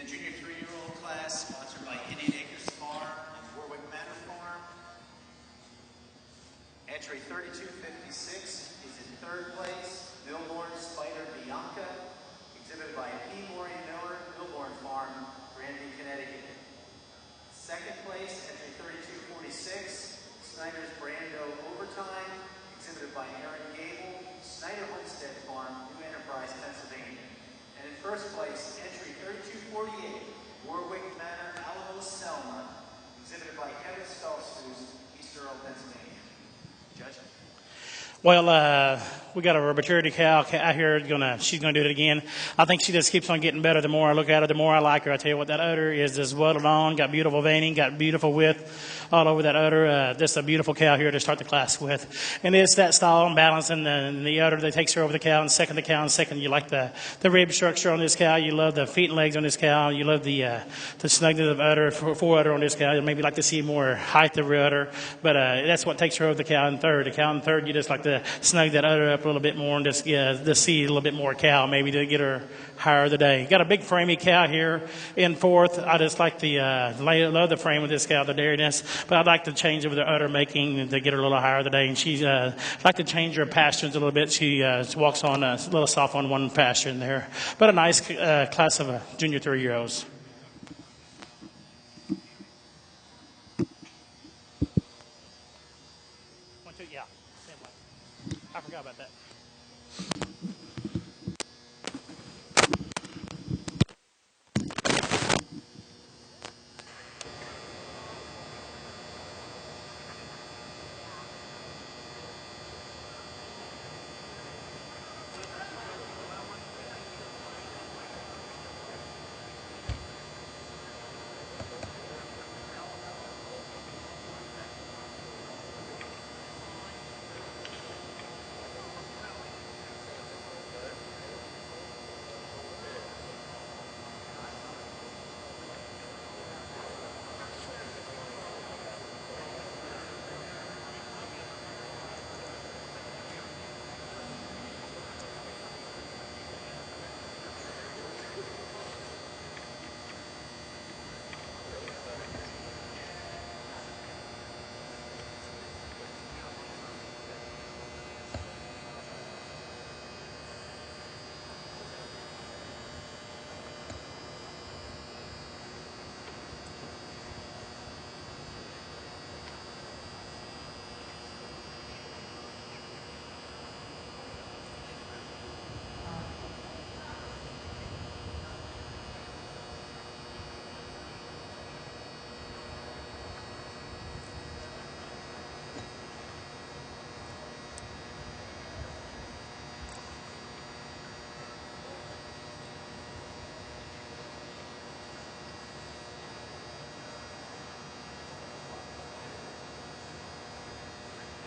the junior 3-year-old class, sponsored by Indian Acres Farm and Warwick Manor Farm. Entry 3256 is in third place, Milborn Spider Bianca, exhibited by P. Maureen Miller, Milborn Farm, Granby, Connecticut. Second place, entry 3246, Snyder's Brando Overtime, exhibited by Aaron Gable, Snyder Homestead Farm, New Enterprise, Pennsylvania. And in first place, entry 3248, Warwick Manor Alamo Selma, exhibited by Kevin Stolzfus, East Earl, Pennsylvania. Judge? Well, we got a maturity cow out here. She's gonna do it again. I think she just keeps on getting better. The more I look at her, the more I like her. I tell you what, that udder is just welded on. Got beautiful veining. Got beautiful width all over that udder. Just a beautiful cow here to start the class with. And it's that style and balance and the udder that takes her over the cow. And second, the cow. And second, you like the rib structure on this cow. You love the feet and legs on this cow. You love the snugness of udder, fore udder on this cow. You maybe like to see more height of the udder, but that's what takes her over the cow in third. The cow in third, you just like to snug that udder up a little bit more and just see a little bit more cow, maybe to get her higher of the day. Got a big framey cow here in fourth. I just like love the frame of this cow, the dairiness, but I'd like to change it with the udder making to get her a little higher of the day. And she's like to change her pastures a little bit. She walks on a little soft on one pasture in there, but a nice class of junior 3-year-olds. Yeah, I forgot about that.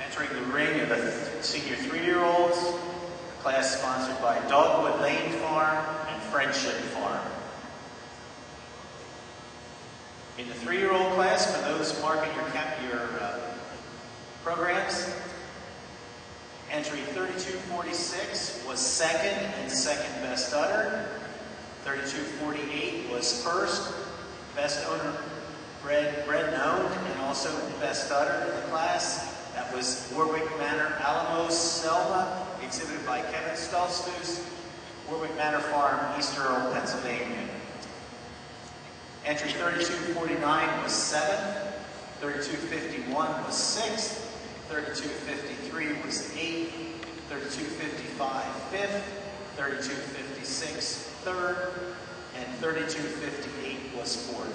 Entering the ring of the senior 3-year-olds, class sponsored by Dogwood Lane Farm and Friendship Farm. In the 3-year-old class, for those marking your programs, entry 3246 was second and second best udder. 3248 was first, best owner bred known, and also best udder in the class. That was Warwick Manor Alamo Selma, exhibited by Kevin Stolzfus, Warwick Manor Farm, East Earl, Pennsylvania. Entry 3249 was 7th, 3251 was 6th, 3253 was 8th, 3255 5th, 3256 3rd, and 3258 was 4th.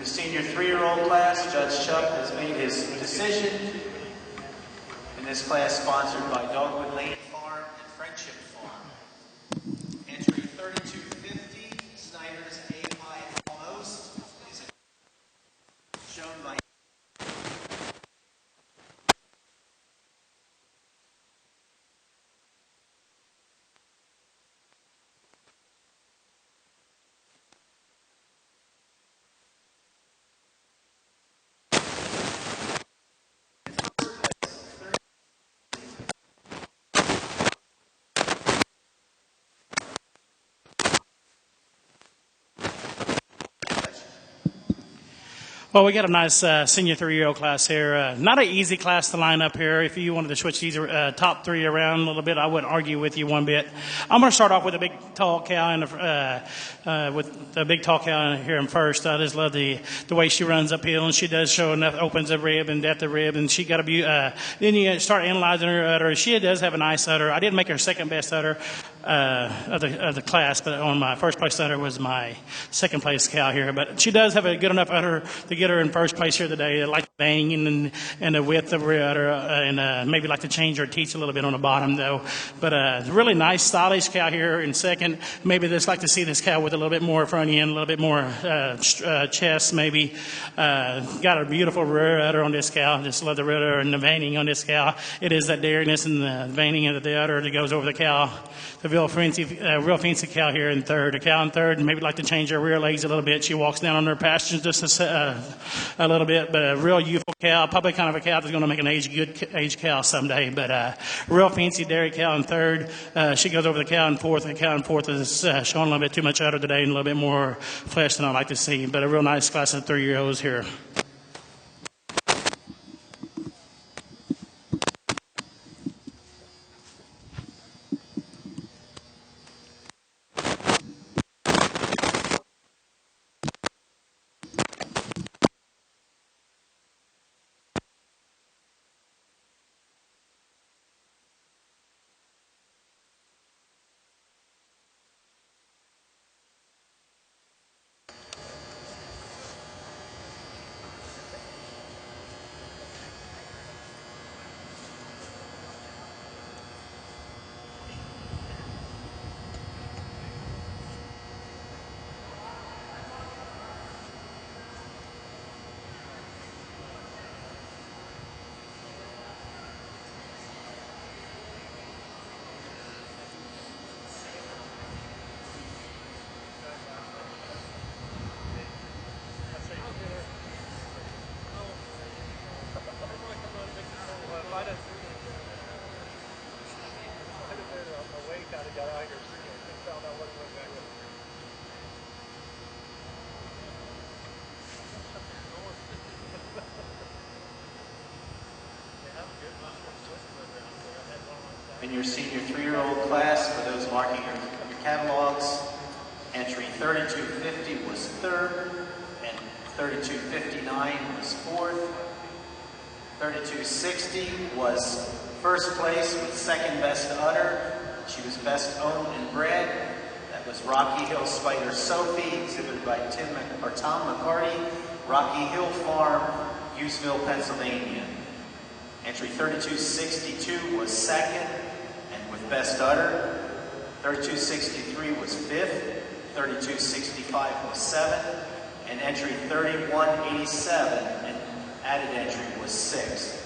the senior 3-year-old class, Judge Chuck has made his decision. In this class, sponsored by Dogwood Lane Farm and Friendship Farm. Entry 3250, Snyder's A High Almost, is shown by Well, we got a nice senior 3-year-old class here. Not an easy class to line up here. If you wanted to switch these top 3 around a little bit, I wouldn't argue with you one bit. I'm going to start off with a big tall cow here in first. I just love the way she runs uphill, and she does show enough opens of rib and depth of rib, and she got then you start analyzing her udder. She does have a nice udder. I didn't make her second best udder of the class, but on my first place udder was my second place cow here. But she does have a good enough udder to get her in first place here today. I like the banging and the width of her udder, and maybe like to change her teats a little bit on the bottom though. But really nice, stylish cow here in second. Maybe just like to see this cow with a little bit more front end, a little bit more chest maybe. Got a beautiful rear udder on this cow. Just love the rear udder and the veining on this cow. It is that dairiness and the veining of the udder that goes over the cow. The real fancy cow here in third. A cow in third, maybe like to change her rear legs a little bit. She walks down on her pastures just a little bit, but a real youthful cow, probably kind of a cow that's going to make an good age cow someday. But real fancy dairy cow in third. She goes over the cow in fourth. The cow in fourth is showing a little bit too much udder today and a little bit more flesh than I like to see. But a real nice class of 3-year-olds here. In your senior 3-year-old class, for those marking your catalogs, entry 3250 was third, and 3259 was fourth. 3260 was first place with second best udder. She was best owned and bred. That was Rocky Hill Spider Sophie, exhibited by Tom McCarty, Rocky Hill Farm, Hughesville, Pennsylvania. Entry 3262 was second, and with best udder. 3263 was fifth. 3265 was seventh. And entry 3187, and added entry, was sixth.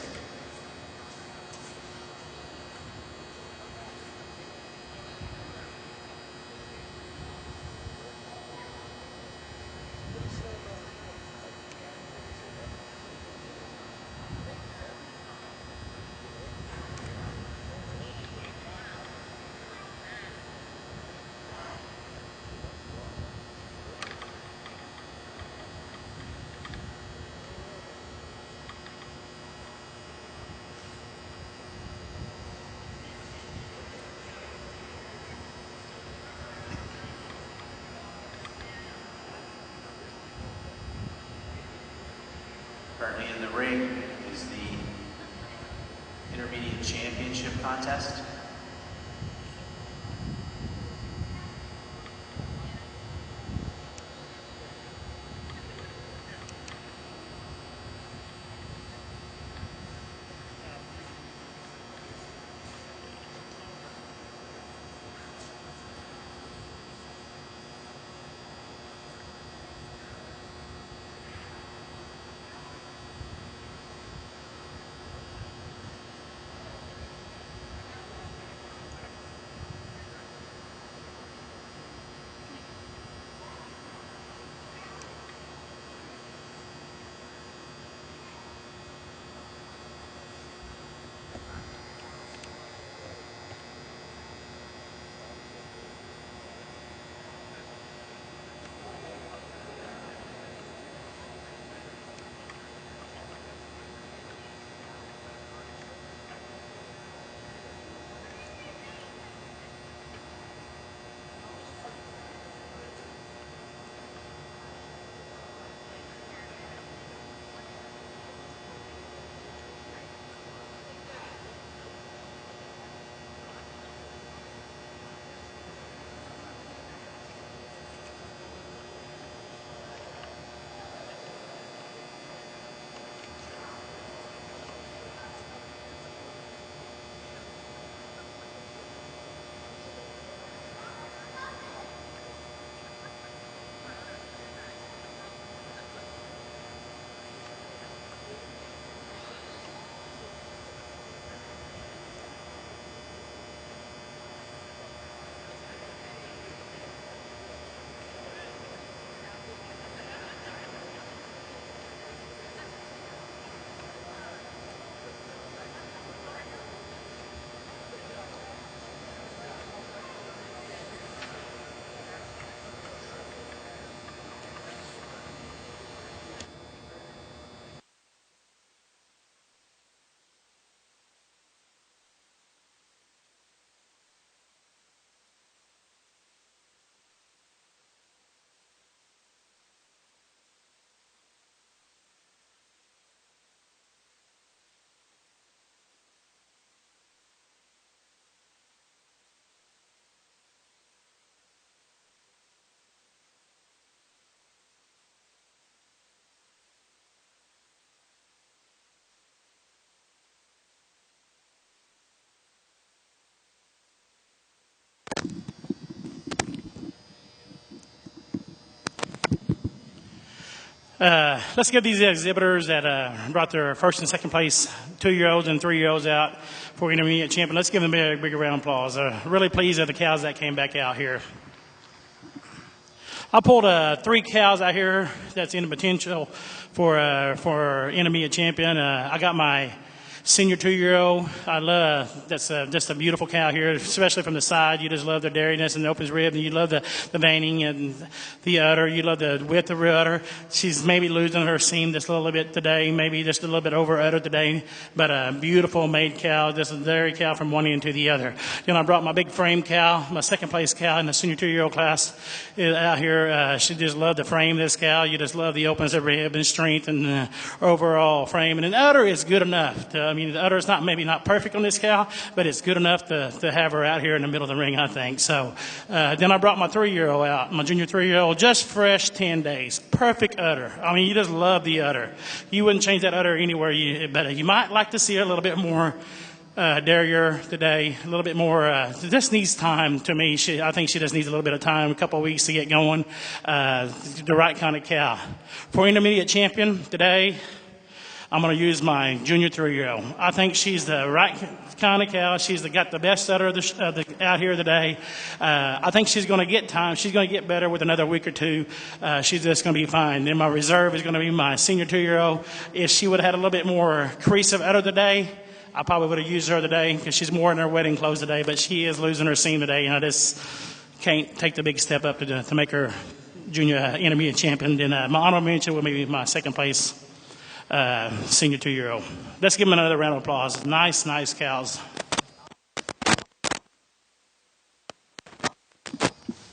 Currently in the ring is the Intermediate Championship contest. Let's give these exhibitors that brought their first and second place 2-year-olds and 3-year-olds out for intermediate champion. Let's give them a big round of applause. Really pleased with the cows that came back out here. I pulled 3 cows out here that's in the potential for intermediate champion. I got my senior 2-year-old. I love that's just a beautiful cow here, especially from the side. You just love the dairiness and the open rib, and you love the veining and the udder. You love the width of her udder. She's maybe losing her seam just a little bit today, maybe just a little bit over udder today, but a beautiful made cow. This is a dairy cow from one end to the other. Then I brought my big frame cow, my second place cow in the senior 2-year-old class out here. She just loved the frame of this cow. You just love the openness of rib and strength and overall frame. And the udder is good enough. The udder is maybe not perfect on this cow, but it's good enough to have her out here in the middle of the ring, I think. So then I brought my 3-year-old out, my junior 3-year-old, just fresh 10 days. Perfect udder. You just love the udder. You wouldn't change that udder anywhere, but you might like to see her a little bit more dairy today, a little bit more. This needs time to me. I think she just needs a little bit of time, a couple of weeks to get going. The right kind of cow. For intermediate champion today, I'm going to use my junior 3-year-old. I think she's the right kind of cow. She's got the best udder out here today. I think she's going to get time. She's going to get better with another week or two. She's just going to be fine. Then my reserve is going to be my senior 2-year-old. If she would have had a little bit more crease of udder today, I probably would have used her today because she's more in her wedding clothes today, but she is losing her seam today, and I just can't take the big step up to make her junior intermediate champion. Then my honorable mention will be my second place senior 2-year-old. Let's give them another round of applause. Nice cows.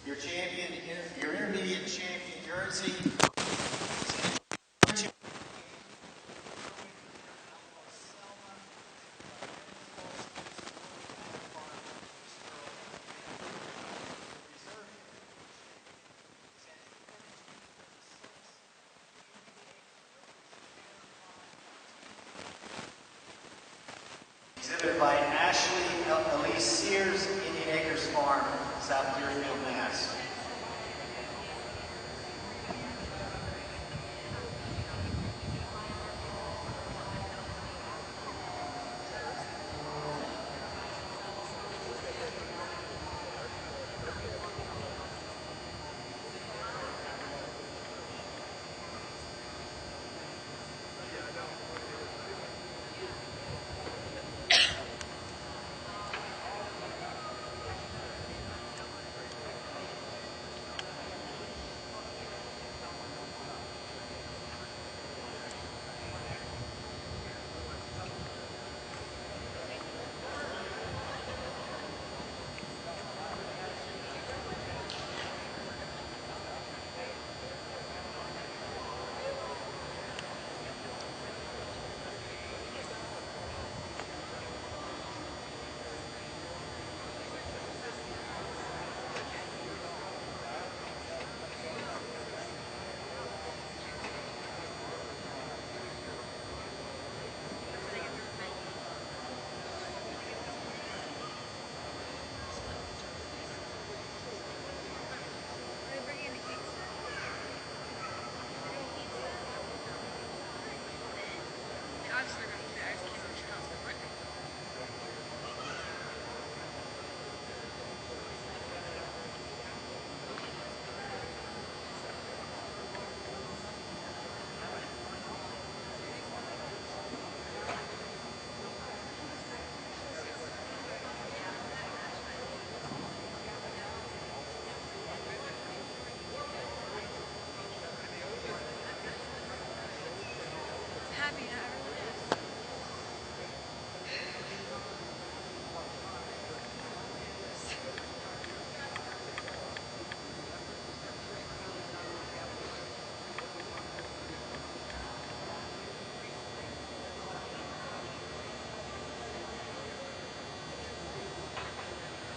Your champion, your intermediate champion, Guernsey. Exhibited by Ashley Elise Sears, Indian Acres Farm, South Deerfield, Mass.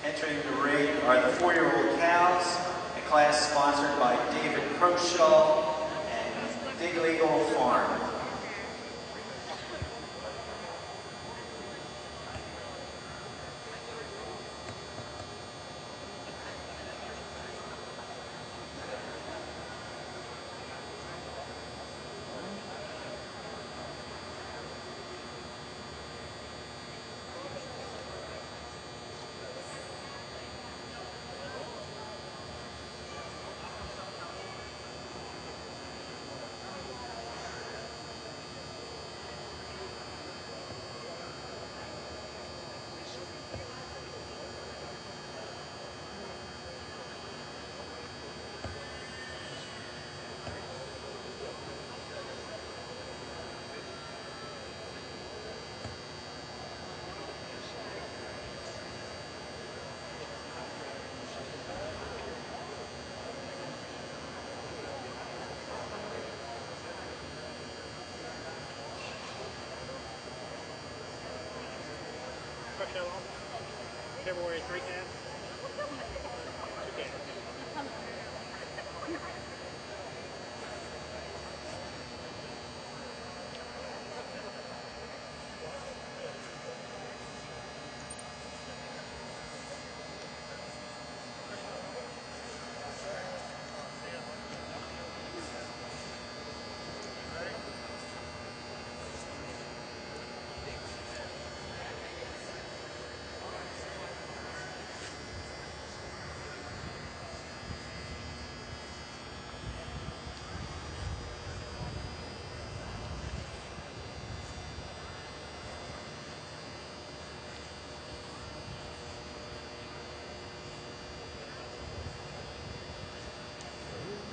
Entering the ring are the 4-year-old cows, a class sponsored by David Croshaw and Big Legal Farm. show on February 3 can.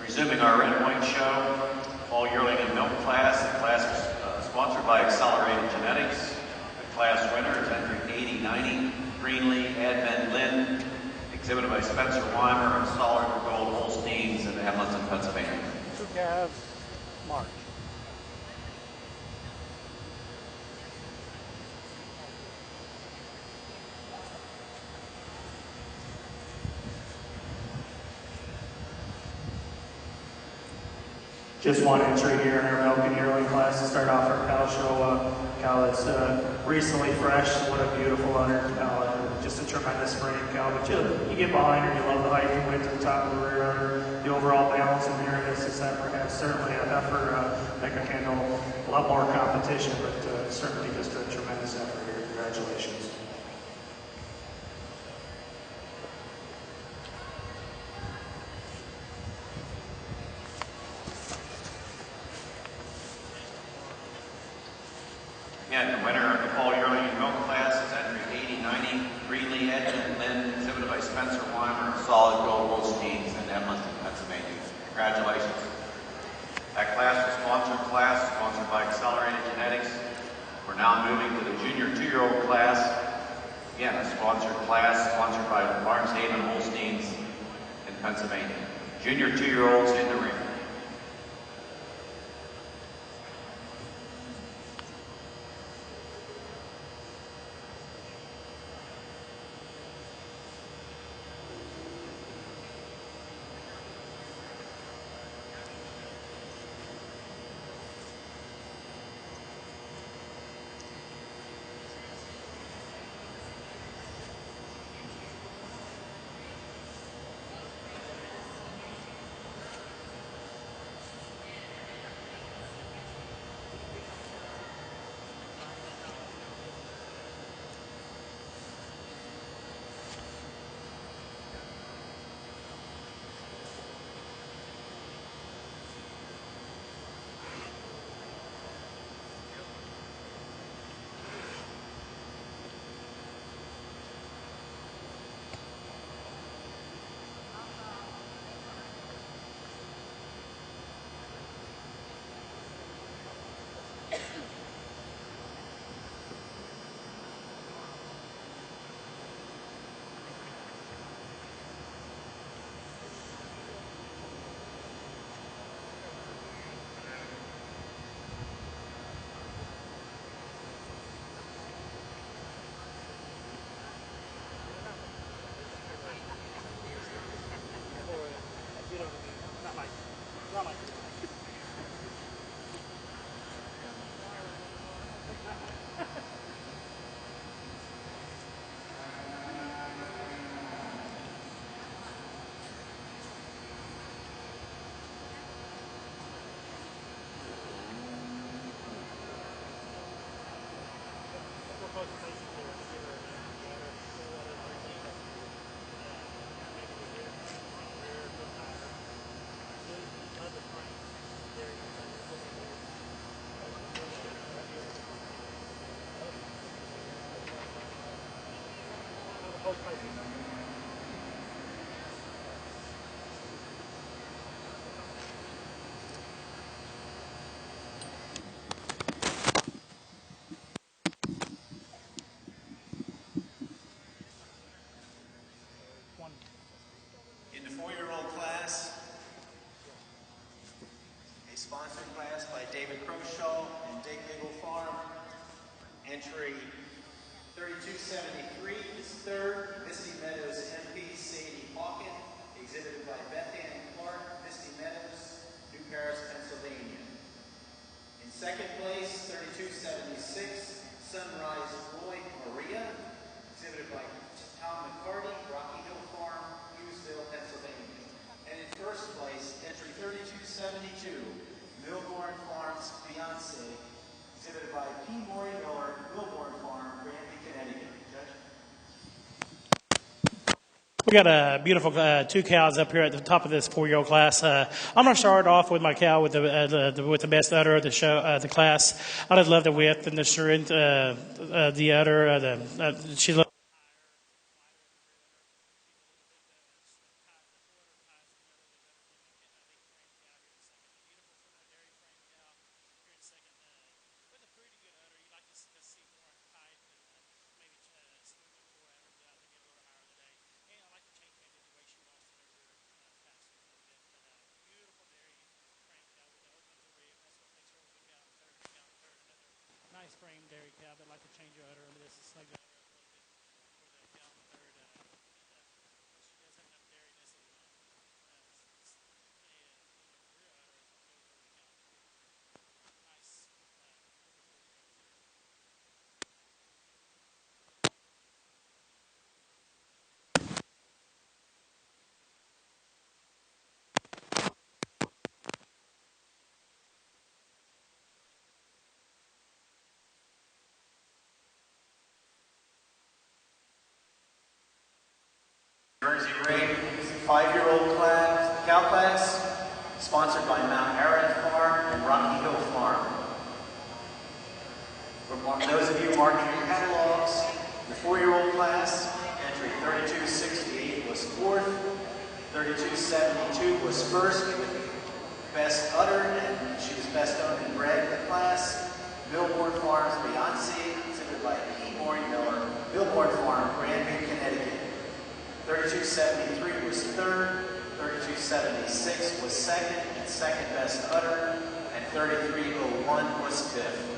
Resuming our red and white show, fall yearling and milk class. The class was sponsored by Accelerated Genetics. The class winner is entry 8090, Greenlee, Advent Lynn, exhibited by Spencer Weimer of Solid Gold Holsteins in Hamilton, Pennsylvania. Two calves, March. Just one entry here in our milk and yearling class to start off our cow show. Cow that's recently fresh. What a beautiful udder cow. Just a tremendous frame cow. But you get behind her, you love the height and width to the top of the rear udder. The overall balance and nearness is that perhaps certainly an effort that can handle a lot more competition, but certainly just a tremendous effort here. Congratulations. Again, the winner of the fall yearling and milk class is entry 8090, Greenlee, Advent Lynn, exhibited by Spencer Weimer of Solid Gold Holsteins in Hamilton, Pennsylvania. Congratulations. That class was sponsored by Accelerated Genetics. We're now moving to the junior 2-year-old class. Again, a sponsored class, sponsored by Barneshaven Holsteins in Pennsylvania. Junior 2-year-olds in the ring. In the 4-year-old class, a sponsored class by David Croshaw and Dig Legal Farm, entry 3273 is third, Misty Meadows MP Sadie Hawken, exhibited by Beth Ann Clark, Misty Meadows, New Paris, Pennsylvania. In second place, 3276, Sunrise Roy Maria, exhibited by Tom McCarty, Rocky Hill Farm, Hughesville, Pennsylvania. And in first place, entry 3272, Milborn Farms Fiance, exhibited by P. Maury Miller, Milborn Farm, Granby, Connecticut. Judge? We got a beautiful two cows up here at the top of this 4-year-old class. I'm going to start off with my cow with the best udder of the show, the class. I just love the width and the strength, the udder. She loves. Nice frame dairy cow, but like to change your udder a little bit. It's like the udder up a little bit for the cow on the third. She does have enough dairiness and a little rear udder as it goes over the cow on the third. Nice Guernsey Ray, 5-year-old cow class, sponsored by Mount Aaron Farm and Rocky Hill Farm. For those of you marking your catalogs, the 4-year-old class, entry 3268 was fourth, 3272 was first with best udder, and she was best owned and bred in the class. Milborn Farms Beyonce, exhibited by P. Maury Miller, Milborn Farm, Granby, Connecticut. 3273 was third, 3276 was second, and second best udder, and 3301 was fifth.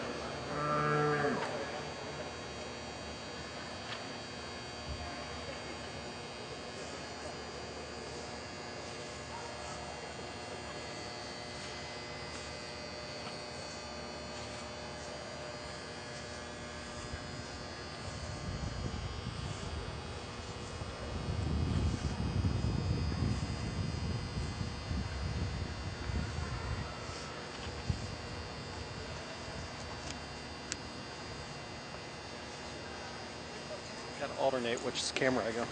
Got to alternate which camera I go.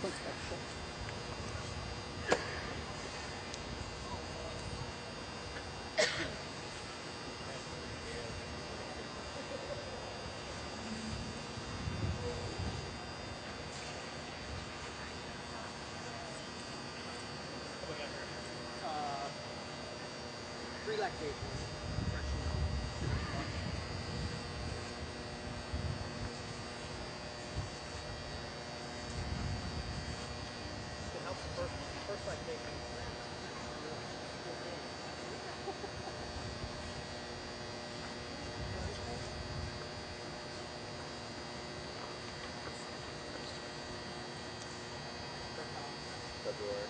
February.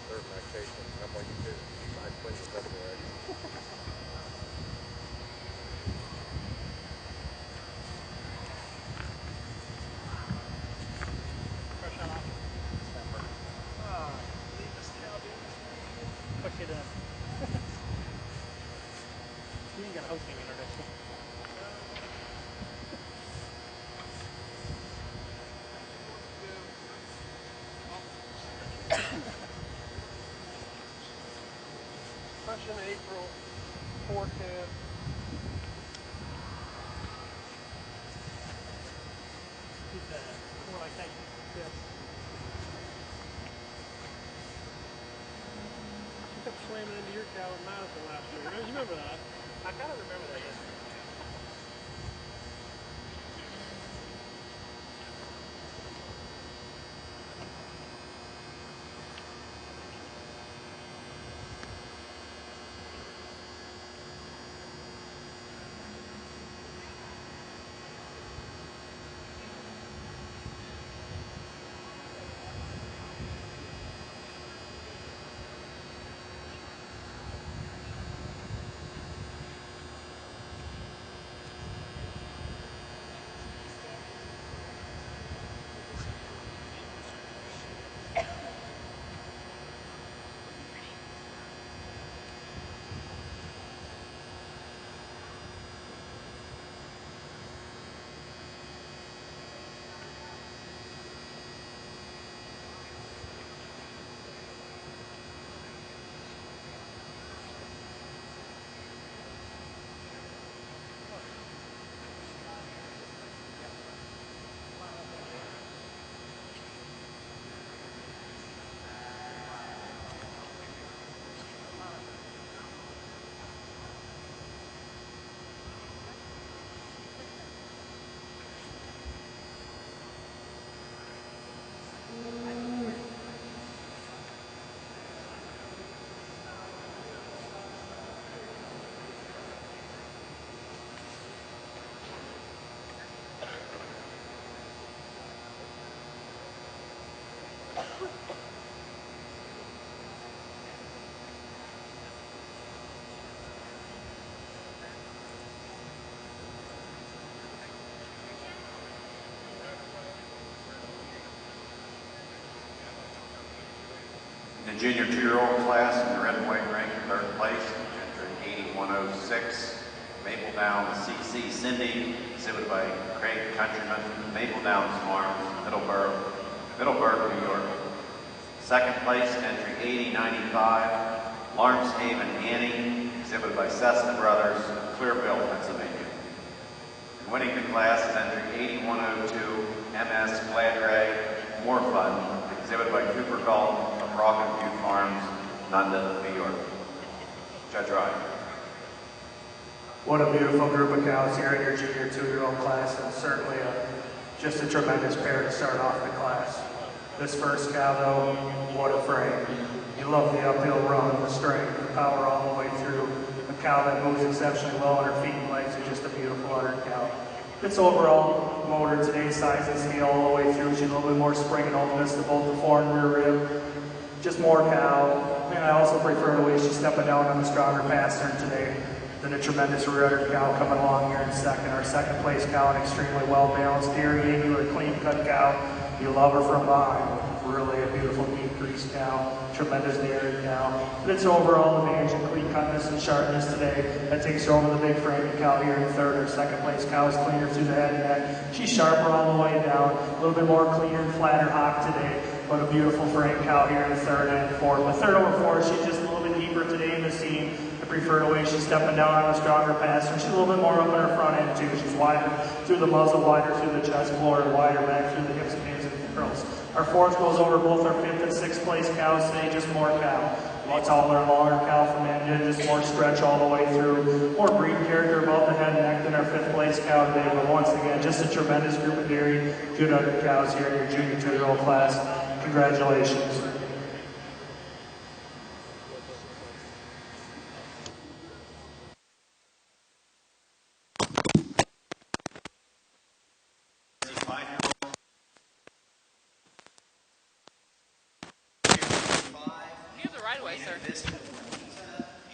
Third lactation. I'm like, dude, I quit in February. fresh out. Leave this cow, dude. Push it in. You ain't got a hosting introduction. Fresh in April, 410. Keep the more like that. Yeah. She kept slamming into your cow in Madison last year. You remember that? I kind of remember that. Yeah. The junior 2-year-old class in the red and white rank in third place, entering 8106. Maple Downs CC Cindy, exhibited by Craig Countryman, Maple Downs Farms, Middleburg, New York. Second place, entry 8095, Lawrence Haven Annie, exhibited by Cessna Brothers, Clearville, Pennsylvania. And winning the class is entry 8102, MS Gladray, More Fun, exhibited by Cooper Galt of Rock and View Farms, London, New York. Judge Ryan. What a beautiful group of cows here in your junior 2-year-old class, and certainly just a tremendous pair to start off the class. This first cow, though, what a frame. You love the uphill run, the strength, the power all the way through. A cow that moves exceptionally well on her feet and legs, is just a beautiful udder cow. Its overall motor today, size and scale all the way through. She's a little bit more spring and openness to both the fore and rear rib. Just more cow. And I also prefer the way she's stepping down on the stronger pastern today than a tremendous rear udder cow coming along here in second. Our second place cow, an extremely well balanced, dairy, angular, clean cut cow. You love her from behind. Really a beautiful deep grease cow, tremendous dairy cow. But it's overall advantage in clean cutness and sharpness today. That takes her over the big frame cow here in third. Our second place cow is cleaner through the head and neck. She's sharper all the way down, a little bit more cleaner and flatter hock today. But a beautiful frame cow here in third and fourth. But third over fourth, she's just a little bit deeper today in the seam. I prefer the way she's stepping down on a stronger passer. She's a little bit more up in her front end too. She's wider through the muzzle, wider through the chest floor, and wider back through the hips, pins, and curls. Our fourth goes over both our fifth and sixth place cows today, just more cow. A taller, longer cow from end, just more stretch all the way through. More breed character above the head and neck than our fifth place cow today. But once again, just a tremendous group of dairy, good udder cows here in your junior 2-year-old class. Congratulations.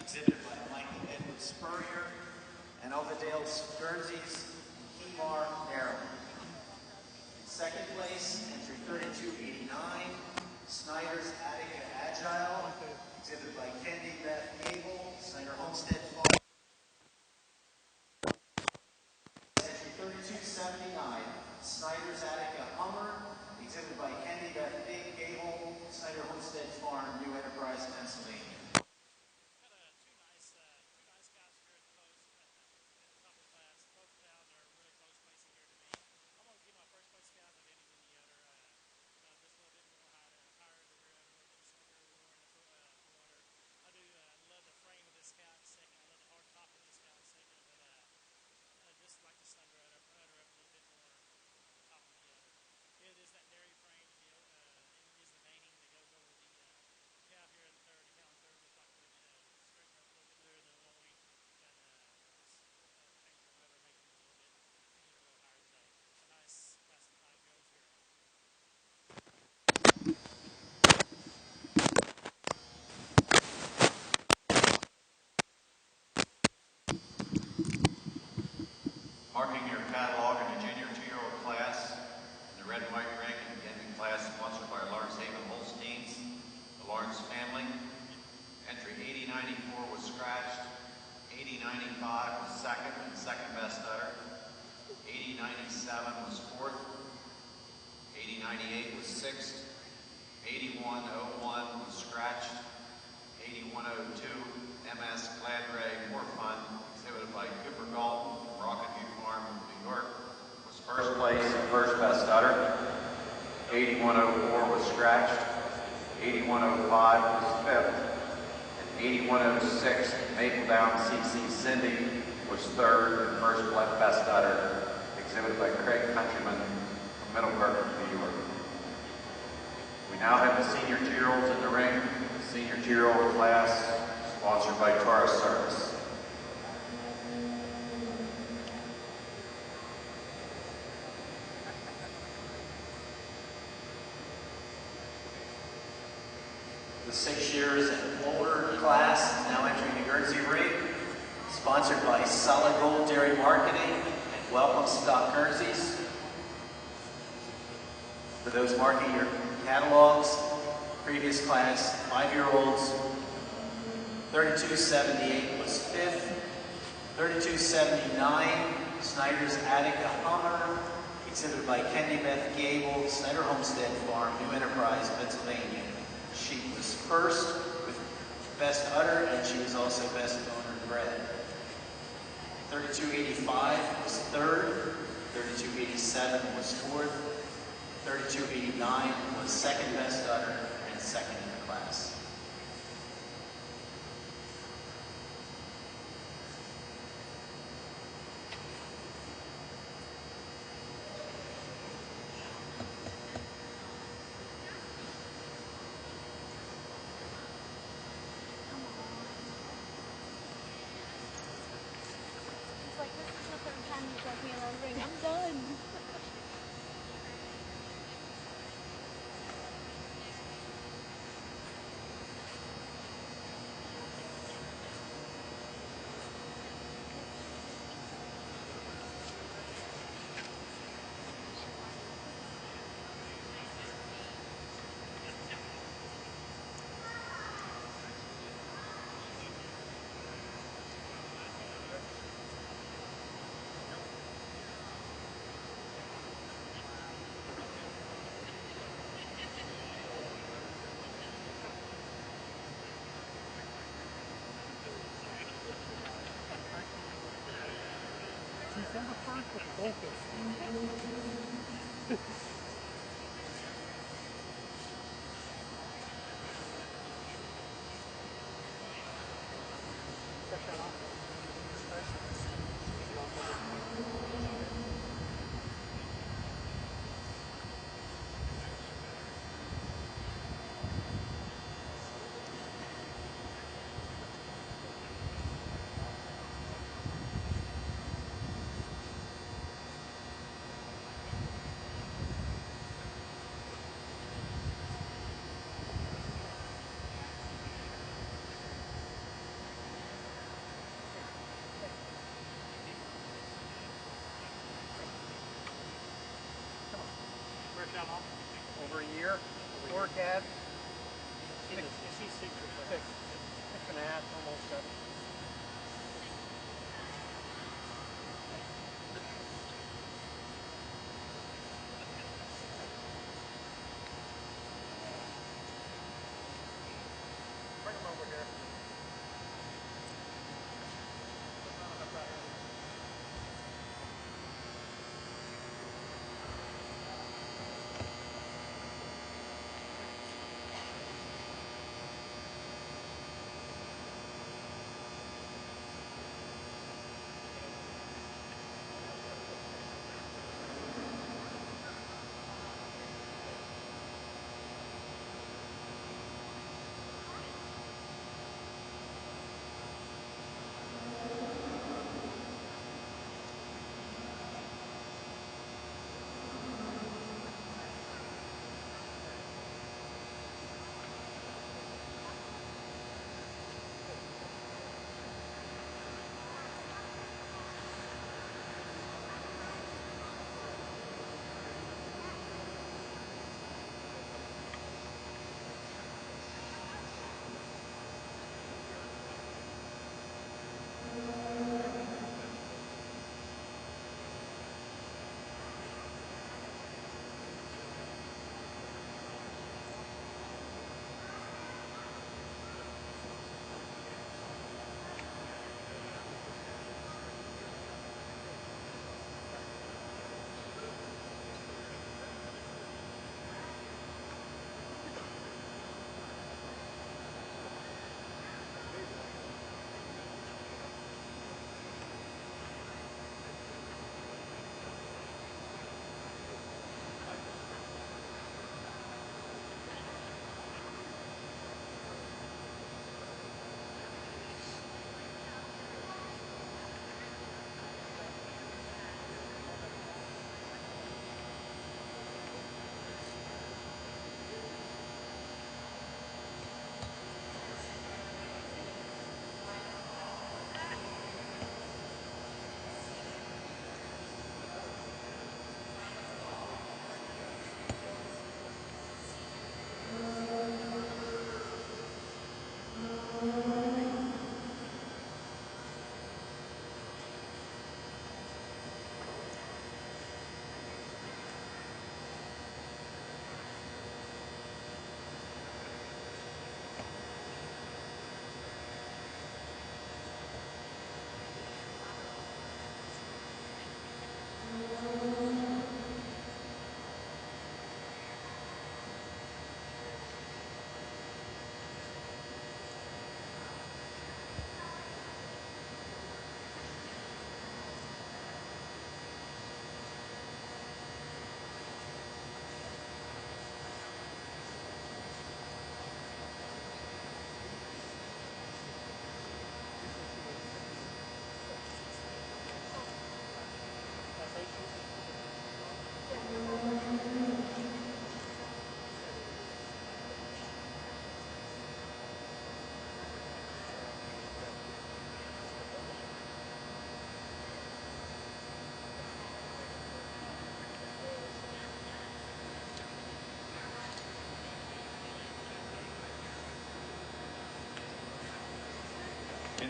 Exhibited by Michael Edward Spurrier and Overdale's Guernsey's Kemar, Maryland. In second place, entry 3289, Snyder's Attica Agile, exhibited by Candy Beth Gable, Snyder Homestead Farm. Entry 3279, Snyder's Attica Hummer, exhibited by Candy Beth Gable, Snyder Homestead Farm, New Enterprise, Pennsylvania. Marking your catalog in the junior 2-year-old class, in the red and white rank and ending class sponsored by Lawrence Haven Holsteins, the Lawrence family. Entry 8094 was scratched, 8095 was second and second best udder, 8097 was fourth, 8098 was sixth, 8101 was scratched, 8102 MS Gladray More Fun, exhibited by Cooper Galt, Rock and View Farm, New York, was first place and first best udder. 8104 was scratched, 8105 was fifth, and 8106 Maple Downs CC Cindy was third and first best udder, exhibited by Craig Countryman from Middleburg, New York. We now have the senior 2-year-olds in the ring, the senior 2-year-old class, sponsored by Taurus Service. The 6 years and older class now entering the Guernsey ring, sponsored by Solid Gold Dairy Marketing and Welcome Stock Guernseys. For those marking your catalogs, Previous class, 5-year-olds, 3278 was 5th. 3279, Snyder's Attica Hummer, exhibited by Kendi Beth Gable, Snyder Homestead Farm, New Enterprise, Pennsylvania. She was 1st with best udder, and she was also best owner bred. 3285 was 3rd. 3287 was 4th. 3289 was 2nd best udder and 2nd in the class. It's like, this is the third time you've left me around the ring. I'm done. December 1st with focus. Over a year, 4 cats. Is she 6 or 7? 6.5, almost 7. Bring them over here.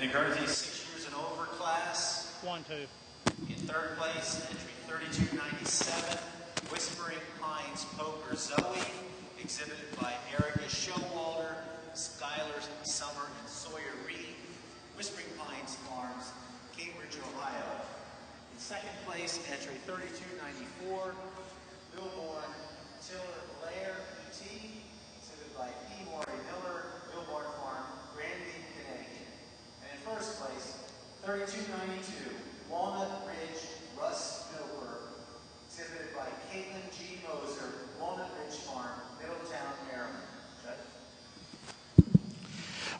the Guernsey 6 years and over class, 1, 2. in third place, entry 3297, Whispering Pines Poker Zoe, exhibited by Erica Showalter, Skylar Summer, and Sawyer Reed, Whispering Pines Farms, Cambridge, Ohio. In second place, entry 3294, Billborn Tiller Blair, ET, exhibited by P. Maury Miller, Billborn Farm, Granby, Connecticut. And in first place, 3292, Walnut Ridge Russ Middleburg, exhibited by Caitlin G. Moser, Walnut Ridge Farm, Middletown, Maryland.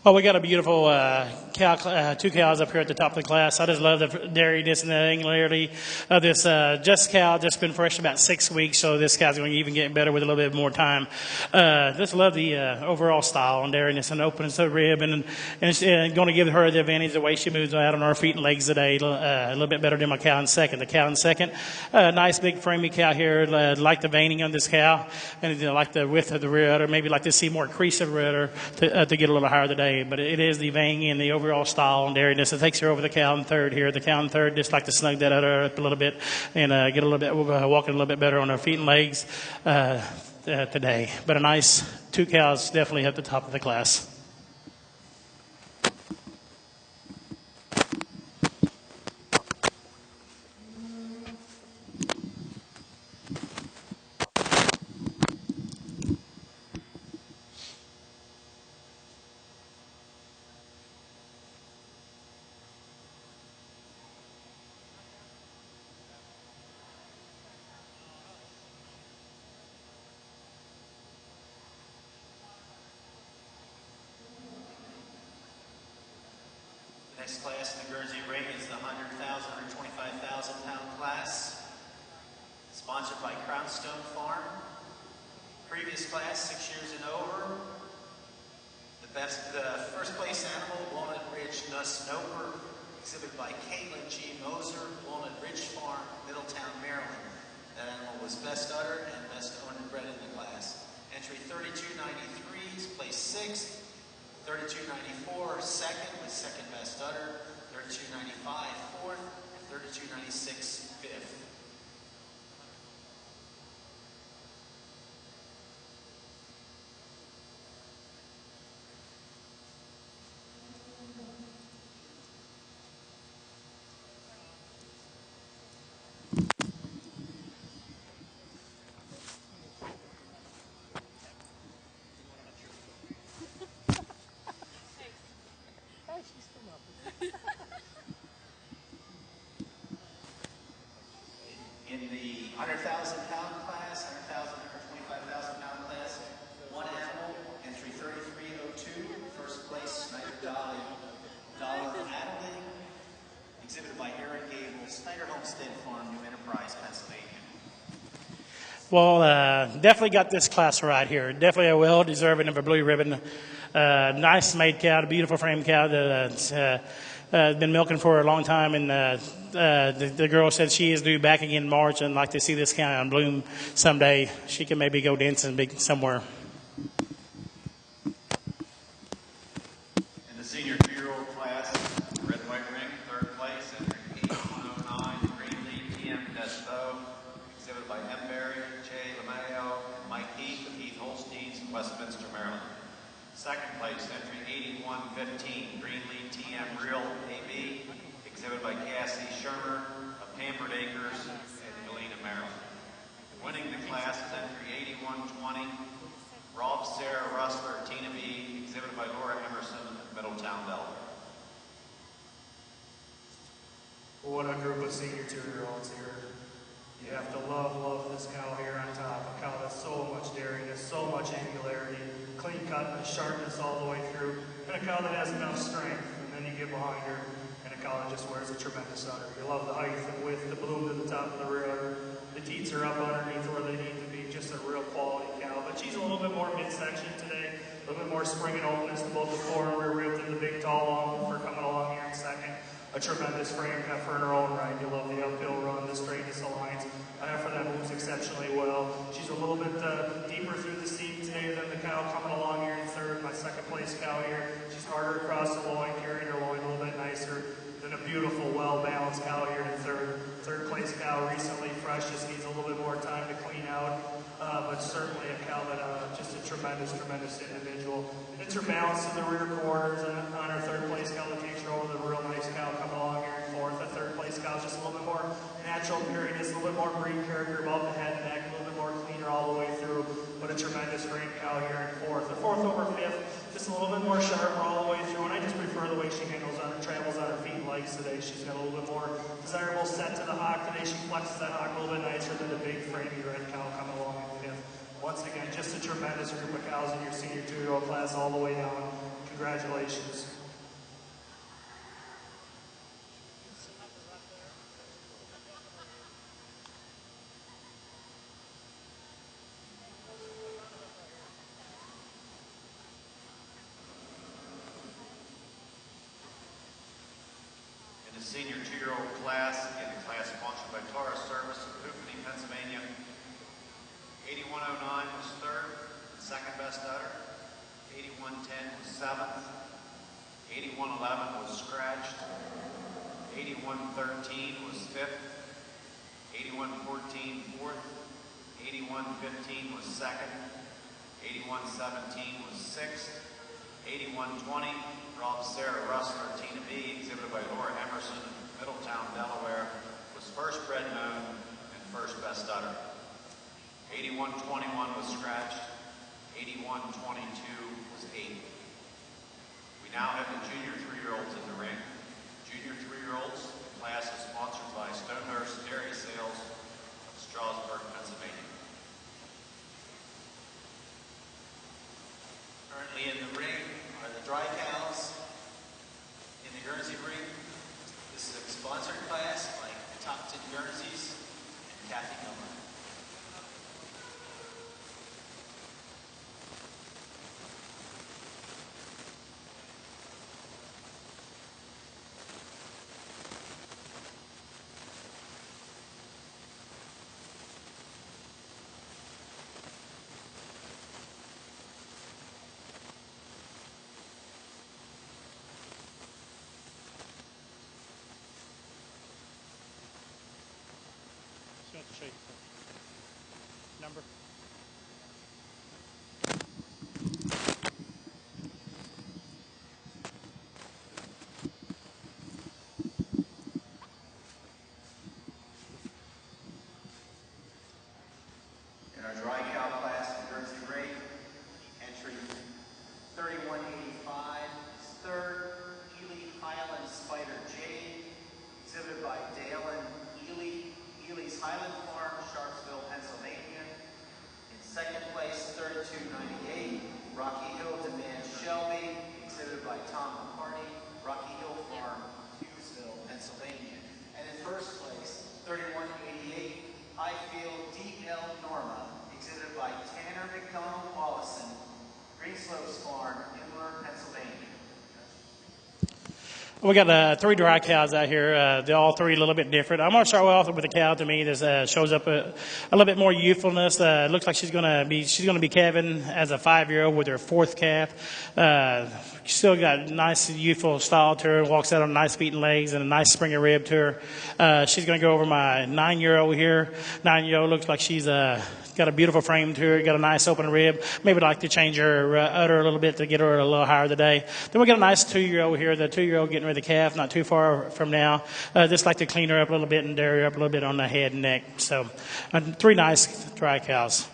Well, we got a beautiful two cows up here at the top of the class. I just love the dairyness and the angularity of this. Just cow just been fresh about 6 weeks, so this cow's going to even get better with a little bit more time. Just love the overall style and dairyness and openness of the rib, and it's going to give her the advantage the way she moves out on her feet and legs today. A little bit better than my cow in second. The cow in second, nice big framey cow here. Like the veining on this cow, and like the width of the rear udder. Maybe like to see more crease of the rear udder to get a little higher today. But it is the veining and the overall style and dairyness that takes her over the cow in third here. The cow in third just like to snug that udder up a little bit and get a little bit walking a little bit better on her feet and legs today. But a nice two cows definitely at the top of the class. Next class in the Guernsey ring is the 100,000, 125,000 pound class, sponsored by Crownstone Farm. Previous class, 6 years and over. The first place animal, Walnut Ridge Nuss Noper, exhibited by Caitlin G. Moser, Walnut Ridge Farm, Middletown, Maryland. That animal was best udder and best owned and bred in the class. Entry 3293, place 6th. 3294, second with second best udder, 3295, fourth, and 3296, fifth. In the 100,000 pound class, 100,000 or 25,000 pound class, one animal, entry 3302, first place, Snyder Dollar Adeline, exhibited by Aaron Gable, Snyder Homestead Farm, New Enterprise, Pennsylvania. Well, definitely got this class right here. Definitely a well-deserving of a blue ribbon. Nice made cow, a beautiful frame cow that's been milking for a long time, and the girl said she is due back again in March and like to see this cow in bloom someday. She can maybe go dancing somewhere. In the senior 2-year-old class, red and white ring, third place, entry 8109, Greenlee TM Despo, exhibited by M. Berry, Jay LeMayo, Mike Heath of Heath Holsteins, Westminster, Maryland. Second place, entry 8115, Greenlee TM Real AB, exhibited by Cassie Shermer of Pampered Acres in Galena, Maryland. Winning the class is entry 8120, Rolf Sarah Rustler, Tina B, exhibited by Laura Emerson of Middletown, Delaware. What a group of senior 2-year-olds here. You have to love this cow here on top. A cow that's so much dairyness, so much angularity, clean cut and sharpness all the way through, and a cow that has enough strength. And then you get behind her, and a cow that just wears a tremendous udder. You love the height, the width, the bloom to the top of the rear udder. The teats are up underneath where they need to be, just a real quality cow. But she's a little bit more midsection today, a little bit more spring and openness to both the fore and rear rib than the big, tall, long for coming along here in second. A tremendous frame heifer in her own right. You love the uphill run, the straightness of lines. A heifer that moves exceptionally well. She's a little bit deeper through the seat today than the cow coming along here in third. My second place cow here. She's harder across the loin, carrying her loin a little bit nicer. Then a beautiful, well-balanced cow here in third place cow, recently fresh, just needs a little bit more time to clean out, but certainly a cow that just a tremendous individual. It's her balance in the rear quarters on her third place cow that takes her over the real nice cow coming along here in fourth. The third place cow is just a little bit more natural appearance, a little bit more breed character above the head and neck, a little bit more cleaner all the way through, but a tremendous great cow here in fourth. The fourth over fifth, just a little bit more sharper all the way through, and I just prefer the way she travels on her feet and legs today. She's got a little bit more desirable set to the hock today. She flexes that hock a little bit nicer than the big framey red cow coming along in fifth. Once again, just a tremendous group of cows in your senior 2-year-old class all the way down. Congratulations. In the senior 2-year-old class, in the class sponsored by Taurus Service of Hoopney, Pennsylvania, 8109 was third, second best udder. 8110 was seventh. 8111 was scratched. 8113 was fifth. 8114 fourth. 8115 was second. 8117 was sixth. 8120, Rob Sarah Rustler, Tina B, exhibited by Laura Emerson, Middletown, Delaware, was first bred known and first best udder. 8121 was scratched. 8122 was eighth. We now have the junior 3-year-olds in the ring. Junior 3-year-olds class is sponsored by Stonehurst Dairy Sales of Strasburg, Pennsylvania. Currently in the ring are the dry cows in the Guernsey ring. This is a sponsored class by Topton Guernseys and Kathy Miller. Show you number. In our dry cow class in Guernsey Ray, entry 3185 is third, Ely Highland Spider Jade, exhibited by Dale and Ely, Ely's Highland Farm, Sharpsville, Pennsylvania. In second place, 3298, Rocky Hill Demand Shelby, exhibited by Tom McCarty, Rocky Hill Farm, Hughesville, Pennsylvania. And in first place, 3188, Highfield DL Norma, exhibited by Tanner McDonald Wallison, Greenslopes Farm, Inler, Pennsylvania. We got 3 dry cows out here. They're all 3 a little bit different. I'm going to start off with a cow to me that shows up a little bit more youthfulness. Looks like she's going to be calving as a 5-year-old with her 4th calf. Still got nice youthful style to her. Walks out on nice feet and legs and a nice springer rib to her. She's going to go over my 9-year-old here. 9-year-old looks like she's got a beautiful frame to her, got a nice open rib. Maybe like to change her udder a little bit to get her a little higher today. Then we got a nice 2-year-old here. The 2-year-old getting rid of the calf, not too far from now. Just like to clean her up a little bit and dairy her up a little bit on the head and neck. So 3 nice dry cows.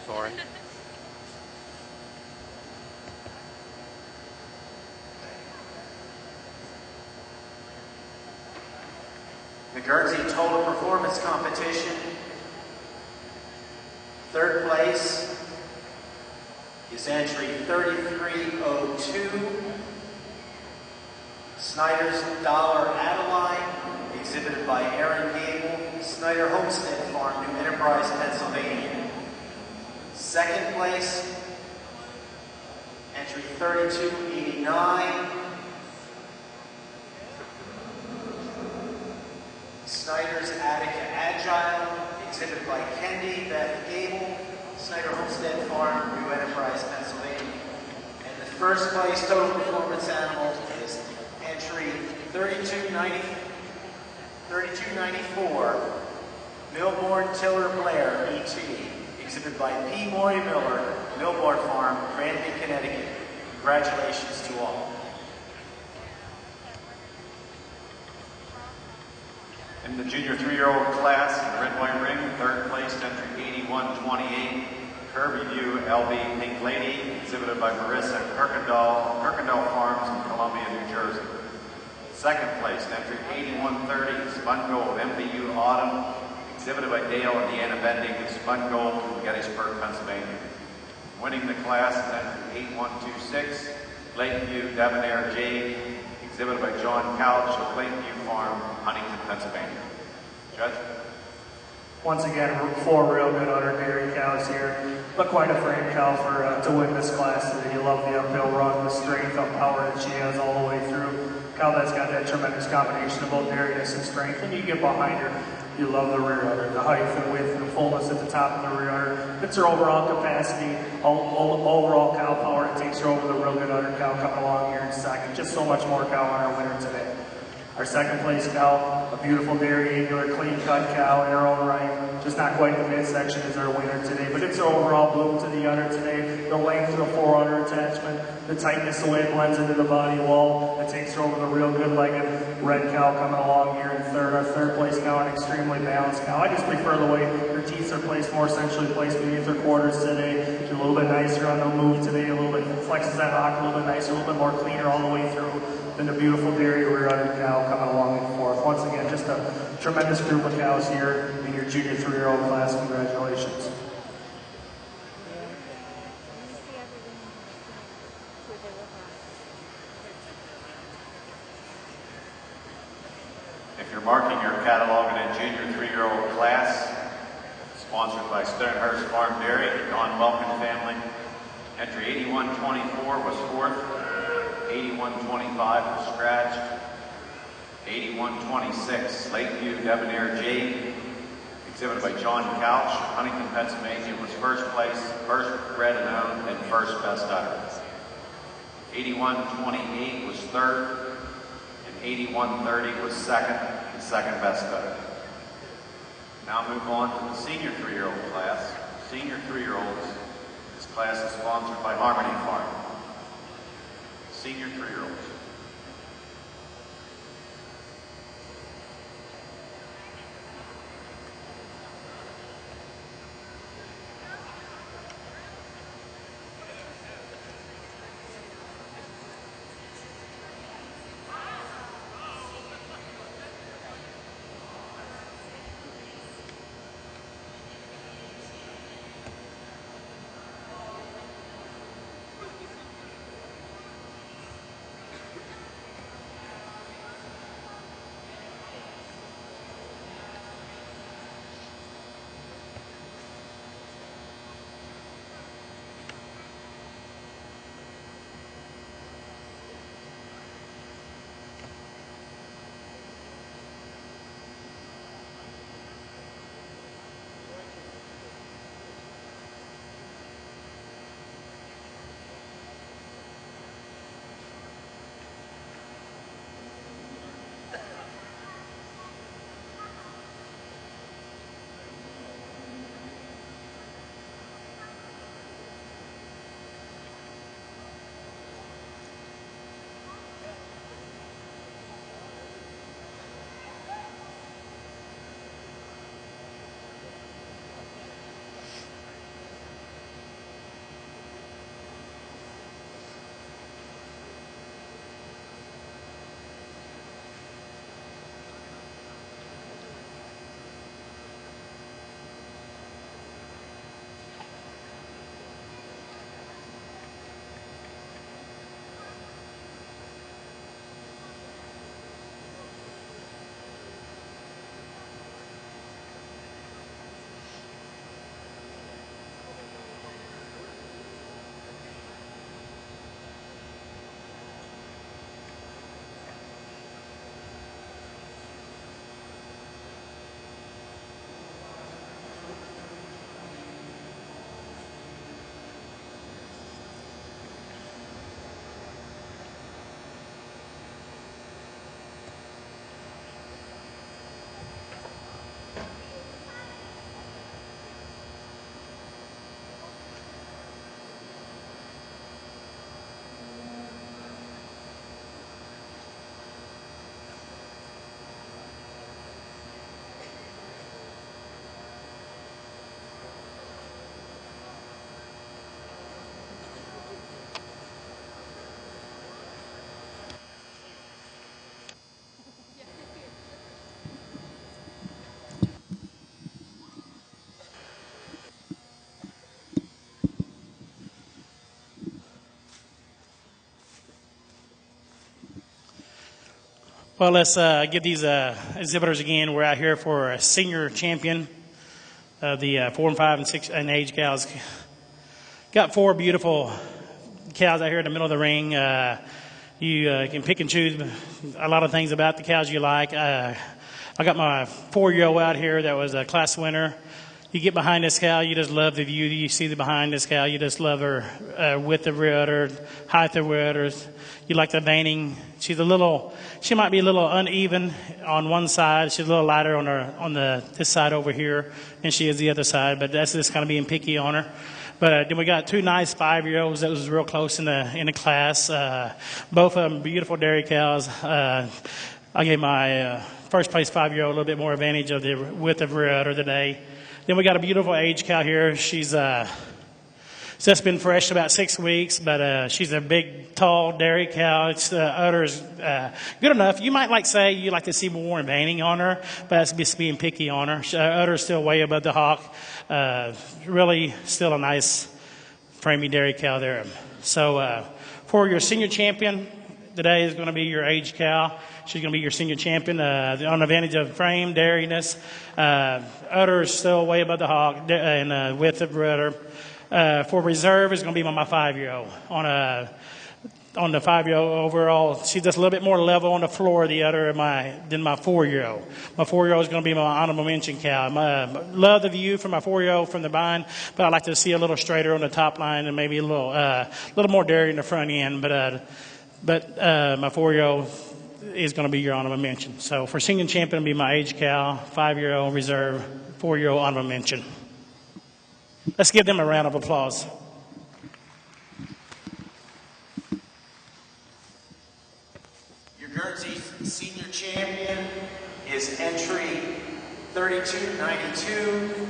Sorry. The Guernsey Total Performance Competition Third place is entry 3302, Snyder's Dollar Adeline, exhibited by Aaron Gable, Snyder Homestead Farm, New Enterprise, Pennsylvania. Second place, entry 3289, Snyder's Attica Agile, exhibited by Kendi Beth Gable, Snyder Homestead Farm, New Enterprise, Pennsylvania. And the first place total performance animal is entry 3294, Milbourne Tiller Blair, ET, exhibited by P. Maury Miller, Milbourne Farm, Granby, Connecticut. Congratulations to all. In the junior 3-year-old class in the red, white ring, third place, entry 8128, Kirby View LB Pink Lady, exhibited by Marissa Kirkendall Farms in Columbia, New Jersey. Second place, entry 8130, Spun Gold MBU Autumn, exhibited by Dale and Deanna Bending, Spun Gold from Gettysburg, Pennsylvania. Winning the class is entry 8126, Lakeview Debonair Jade, exhibited by John Couch of Lakeview Farm, Huntington, Pennsylvania. Judge? Once again, 4 real good udder dairy cows here. But quite a frame cow to win this class today. You love the uphill run, the strength of power that she has all the way through. Cow that's got that tremendous combination of both dairiness and strength. And you get behind her, you love the rear udder, the height and width and fullness at the top of the rear udder. It's her overall capacity, overall cow power. It takes her over the real good udder cow coming along here in second. Just so much more cow on our winner today. Our second place cow, a beautiful dairy, angular, clean cut cow in her own right. Just not quite the midsection as our winner today, but it's her overall bloom to the udder today. The length of the 4 udder attachment, the tightness, the way it blends into the body wall. It takes her over the real good legged red cow coming along here in third. Our third place cow, an extremely balanced cow. I just prefer the way her teeth are placed, more centrally placed beneath her quarters today. She's a little bit nicer on the move today, a little bit flexes that hock a little bit nicer, a little bit more cleaner all the way through than the beautiful dairy rear udder cow coming along in fourth. Once again, just a tremendous group of cows here in your junior 3-year-old class. Congratulations. If you're marking your catalog in a junior 3-year-old class, sponsored by Stonehurst Farm Dairy, Don Welkin family, entry 8124 was fourth, 8125 was scratched, 8126, Lakeview Debonair Jade, exhibited by John Couch, Huntington, Pennsylvania, was first place, first bred and owned, and first best udder. 8128 was third, and 8130 was second, and second best udder. Now move on to the senior 3-year-old class. Senior 3-year-olds, this class is sponsored by Harmony Farm. Senior 3-year-olds. Well, let's give these exhibitors again. We're out here for a senior champion of the 4 and 5 and 6 and age cows. Got 4 beautiful cows out here in the middle of the ring. You can pick and choose a lot of things about the cows you like. I got my 4-year-old out here that was a class winner. You get behind this cow, you just love the view. You see the behind this cow, you just love her width of rear udder, height of rear udders. You like the veining. She might be a little uneven on one side. She's a little lighter on this side over here than she is the other side, but that's just kind of being picky on her. But then we got 2 nice 5-year-olds that was real close in the class. Both of them beautiful dairy cows. I gave my first place 5-year-old a little bit more advantage of the width of rear udder today. Then we got a beautiful age cow here. She's just been fresh about 6 weeks, but she's a big, tall dairy cow. It's udder is good enough. You might say you like to see more veining on her, but that's just being picky on her. Udder is still way above the hock. Really, still a nice, framey dairy cow there. So for your senior champion today is going to be your age cow. She's going to be your senior champion on advantage of frame, dairiness. Udder is still way above the hog and width of udder. For reserve is going to be my 5-year-old. On the 5-year-old overall, she's just a little bit more level on the floor of the udder than my 4-year-old. My 4-year-old is going to be my honorable mention cow. Love the view from my 4-year-old from the vine, but I like to see a little straighter on the top line and maybe a little more dairy in the front end. But my 4-year-old is going to be your honorable mention. So for senior champion, it'll be my age cow, 5-year-old reserve, 4-year-old honorable mention. Let's give them a round of applause. Your Guernsey senior champion is entry 3292.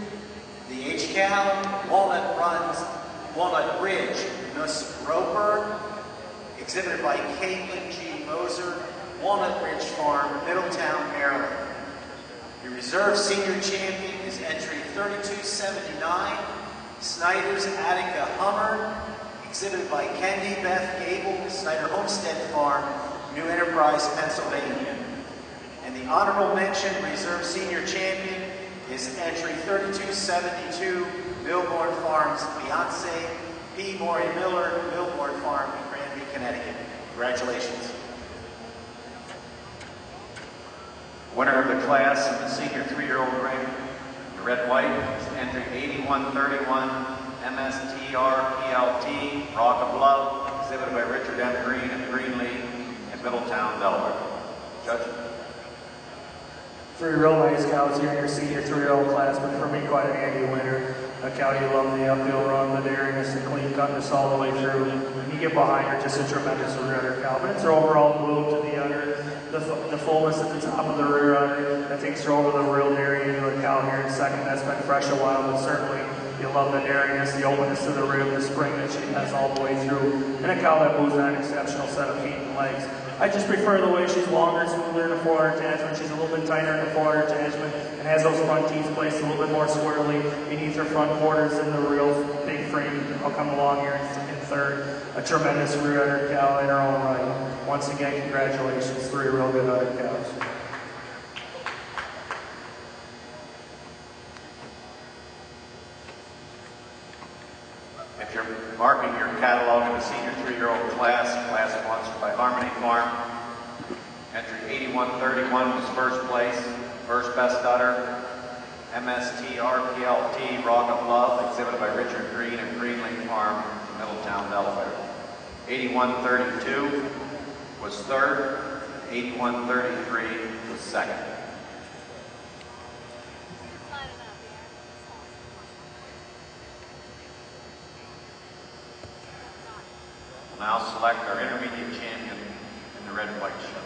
The age cow, Walnut Ridge, Nuss Roper, exhibited by Caitlin G. Moser, Walnut Ridge Farm, Middletown, Maryland. Your reserve senior champion is entry 3279, Snyder's Attica Hummer, exhibited by Kendi Beth Gable, Snyder Homestead Farm, New Enterprise, Pennsylvania. And the honorable mention reserve senior champion is entry 3272, Milborn Farms, Beyonce P. Maury Miller, Milborn Farm, Granby, Connecticut. Congratulations. Winner of the class in the senior 3-year-old ring, the red white, is entry 8131, MSTR PLT, Rock of Love, exhibited by Richard M. Green of Greenlee in Middletown, Delaware. Judge? 3 real nice cows here in your senior 3-year-old class, but for me, quite an handy winner. A cow you love the uphill run, the dairiness, the clean cutness all the way through. When you get behind her, just a tremendous rear udder cow. But it's her overall move to the udder, the fullness at the top of the rear udder that takes her over the real dairy into a cow here in second. That's been fresh a while, but certainly you love the dairiness, the openness to the rib, the spring that she has all the way through. And a cow that moves on an exceptional set of feet and legs. I just prefer the way she's longer, smoother in the forward attachment. She's a little bit tighter in the forward attachment and has those front teeth placed a little bit more squarely beneath her front quarters in the real big frame. I'll come along here in third. A tremendous rear udder cow in her own right. Once again, congratulations, 3 real good udder cows. If you're marking your catalog in the senior 3-year-old class sponsored by Harmony Farm, entry 8131 was first place, first best udder, MSTR PLT Rock of Love, exhibited by Richard Green of Greenlee Farm, Middletown, Delaware. 8132 was third, 8133 was second. We'll now select our intermediate champion in the red and white show.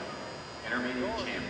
Intermediate champion.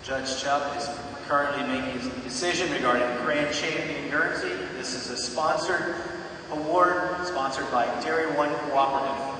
Judge Chubb is currently making his decision regarding Grand Champion Guernsey. This is a sponsored award, sponsored by Dairy One Cooperative.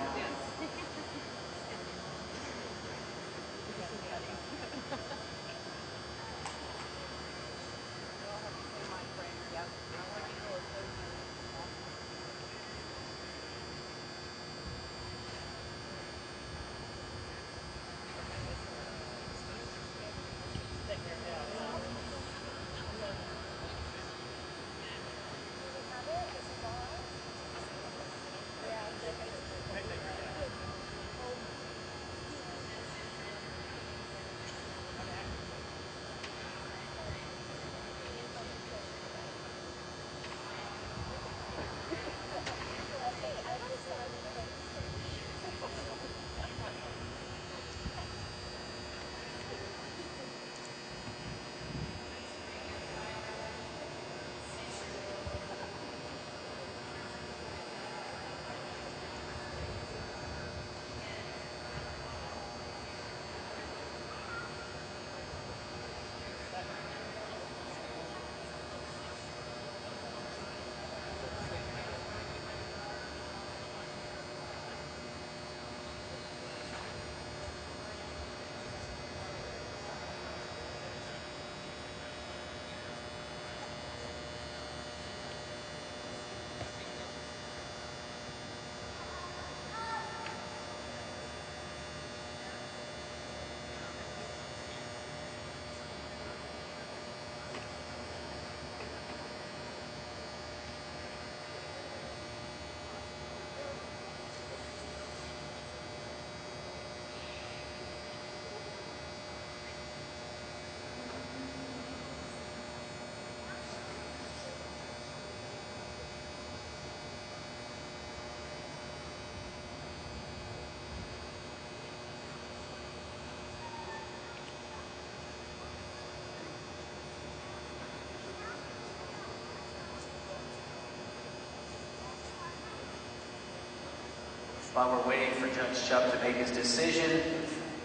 While we're waiting for Judge Chubb to make his decision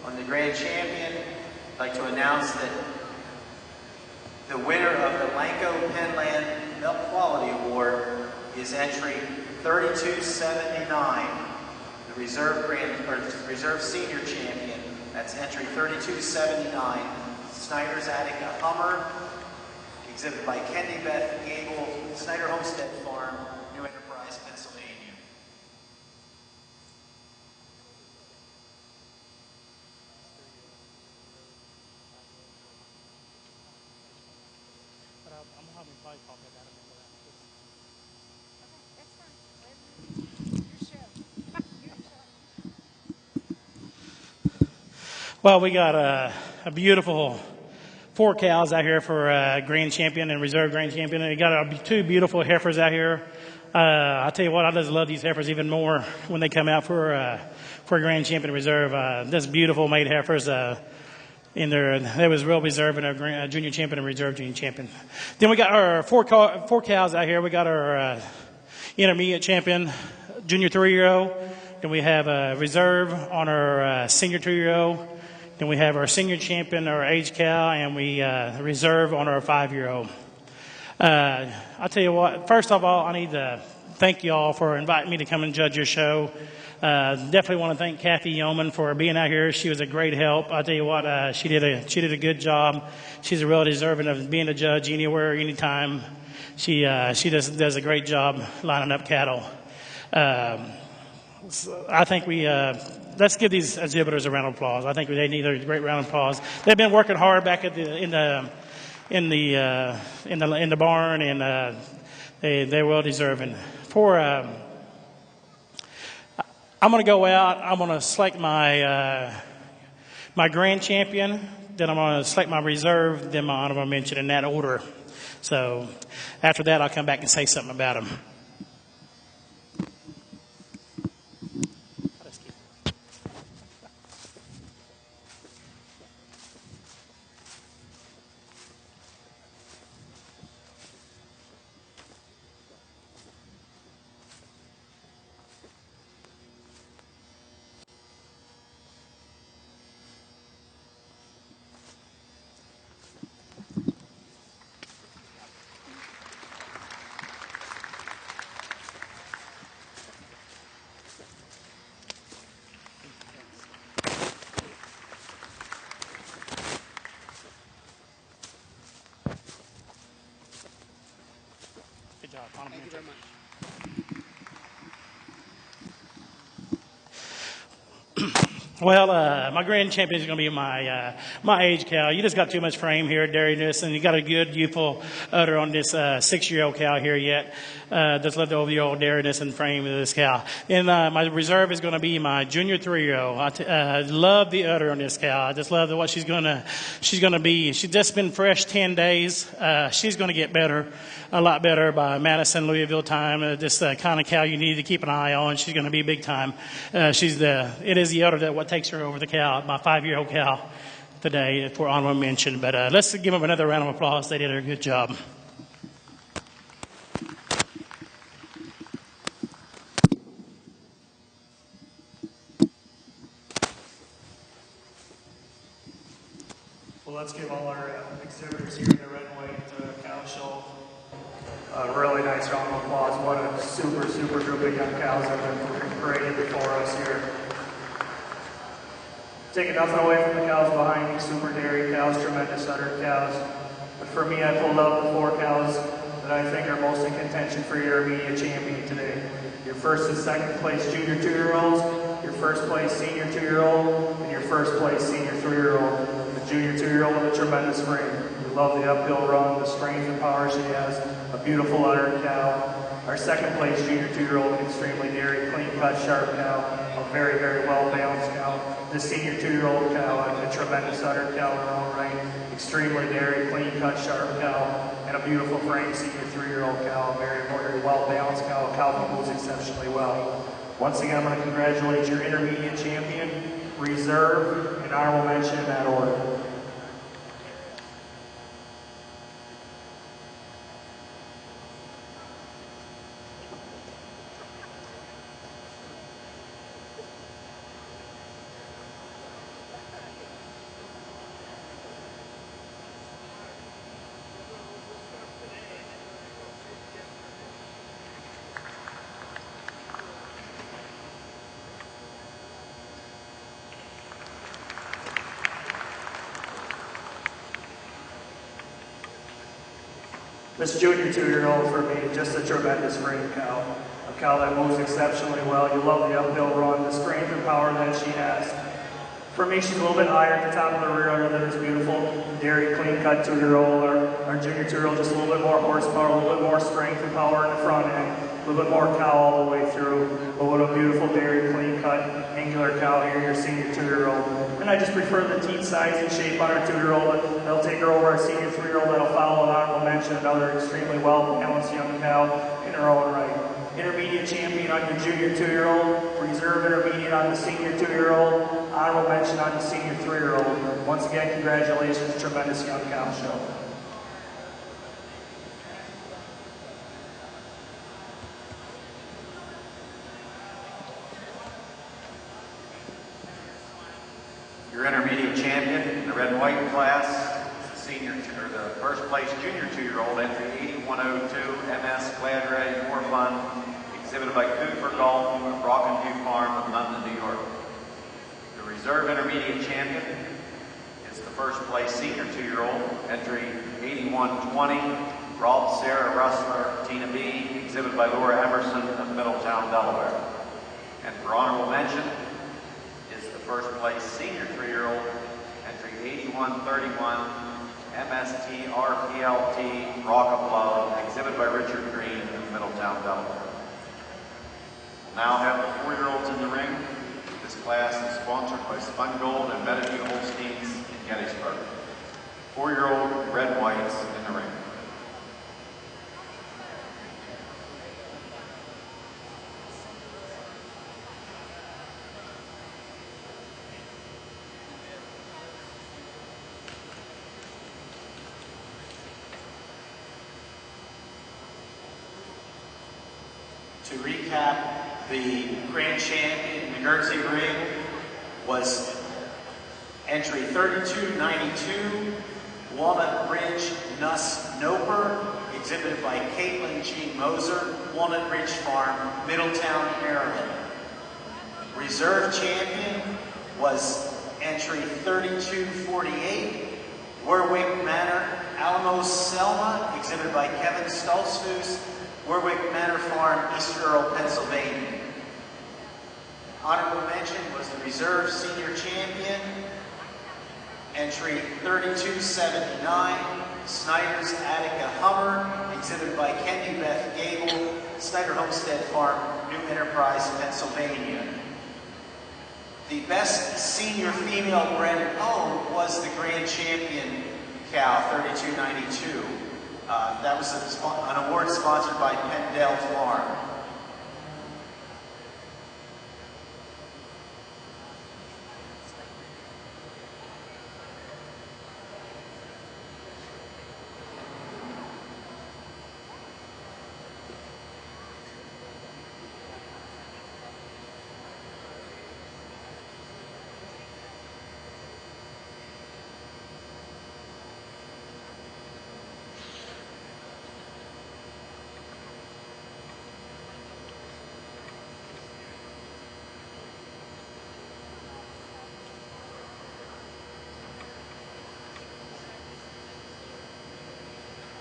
on the Grand Champion, I'd like to announce that the winner of the Lanco Penland Milk Quality Award is entry 3279. The reserve senior champion, that's entry 3279. Snyder's Attica Hummer, exhibited by Kendi Beth Gable, Snyder Homestead Farm, New Enterprise, Pennsylvania. I'm gonna have him probably talk about it. Well, we got a beautiful 4 cows out here for Grand Champion and Reserve Grand Champion. And we got 2 beautiful heifers out here. I tell you what, I just love these heifers even more when they come out for Grand Champion Reserve. This beautiful made heifers. They was real reserve in our junior champion and reserve junior champion. Then we got our 4 cows out here. We got our intermediate champion, junior 3-year-old. Then we have a reserve on our senior 2-year-old. Then we have our senior champion, our age cow, and we reserve on our 5-year-old. I'll tell you what, first of all, I need to thank you all for inviting me to come and judge your show. Definitely want to thank Kathy Yeoman for being out here. She was a great help. I'll tell you what, she did a good job. She's a real deserving of being a judge anywhere, anytime. She just does a great job lining up cattle. So I think let's give these exhibitors a round of applause. I think they need a great round of applause. They've been working hard back in the barn, and they're well deserving. I'm going to go out. I'm going to select my Grand Champion. Then I'm going to select my reserve. Then my honorable mention in that order. So after that, I'll come back and say something about them. Thank you very much. Well, my grand champion is going to be my age cow. You just got too much frame here, dairiness, and you got a good youthful udder on this 6-year-old cow here yet. Just love the overall dairiness and frame of this cow. And my reserve is going to be my junior 3-year-old. I love the udder on this cow. I just love what she's going to be. She's just been fresh 10 days. She's going to get better, a lot better by Madison, Louisville time. This kind of cow you need to keep an eye on. She's going to be big time. It is the udder that what takes her over the cow, my 5-year-old cow today for honorable mention. But let's give them another round of applause. They did a good job. Well, let's give all our exhibitors here in the red and white cow show a really nice round of applause. What a super, super group of young cows that have been paraded before us here. Taking nothing away from the cows behind me, super dairy cows, tremendous udder cows. But for me, I pulled out the 4 cows that I think are most in contention for your immediate champion today. Your first and second place junior 2-year-olds, your first place senior 2-year-old, and your first place senior 3-year-old. The junior 2-year-old with a tremendous frame. We love the uphill run, the strength and power she has, a beautiful udder cow. Our second place junior 2-year-old, extremely dairy, clean cut, sharp cow, a very, very well balanced cow. The senior 2-year-old cow, a tremendous udder cow in her own right, extremely dairy, clean cut, sharp cow, and a beautiful frame senior 3-year-old cow, a very, very well balanced cow, a cow that moves exceptionally well. Once again, I'm going to congratulate your intermediate champion, reserve, and honorable mention in that order. This junior 2-year-old for me, just a tremendous frame cow. A cow that moves exceptionally well. You love the uphill run, the strength and power that she has. For me, she's a little bit higher at the top of the rear udder than this beautiful dairy clean cut 2-year-old. Our junior 2-year-old just a little bit more horsepower, a little bit more strength and power in the front end. A little bit more cow all the way through. But what a beautiful dairy clean cut angular cow here, your senior 2-year-old. And I just prefer the teat size and shape on our 2-year-old. That'll take her over our senior 3-year-old. That'll follow an honorable mention, another extremely well balanced young cow in her own right. Intermediate champion on your junior 2-year-old, reserve intermediate on the senior 2-year-old, honorable mention on the senior 3-year-old. Once again, congratulations, tremendous young cow show. Your intermediate champion in the red and white class is the first place junior 2-year-old, entry 8102 MS Glad Ray More Fun, exhibited by Cooper Galton of Brockenview Farm in London, New York. The reserve intermediate champion is the first place senior 2-year-old, entry 8120, Ralph Sarah Rustler, Tina B, exhibited by Laura Emerson of Middletown, Delaware. And for honorable mention, first place senior 3-year-old, entry 8131, MST RPLT Rock of Love, exhibited by Richard Green of Middletown, Delaware. We'll now have the 4-year-olds in the ring. This class is sponsored by Spun Gold and Mediview Holsteins in Gettysburg. 4-year-old red whites in the ring. To recap, the grand champion in the Guernsey ring was entry 3292, Walnut Ridge Nuss Noper, exhibited by Caitlin G. Moser, Walnut Ridge Farm, Middletown, Maryland. Reserve champion was entry 3248, Warwick Manor, Alamos Selma, exhibited by Kevin Stoltzfus, Warwick Manor Farm, East Earl, Pennsylvania. Honorable mention was the reserve senior champion, entry 3279, Snyder's Attica Hummer, exhibited by Kendi Beth Gable, Snyder Homestead Farm, New Enterprise, Pennsylvania. The best senior female bred and owned was the grand champion cow, 3292. That was an award sponsored by Pendell Farm.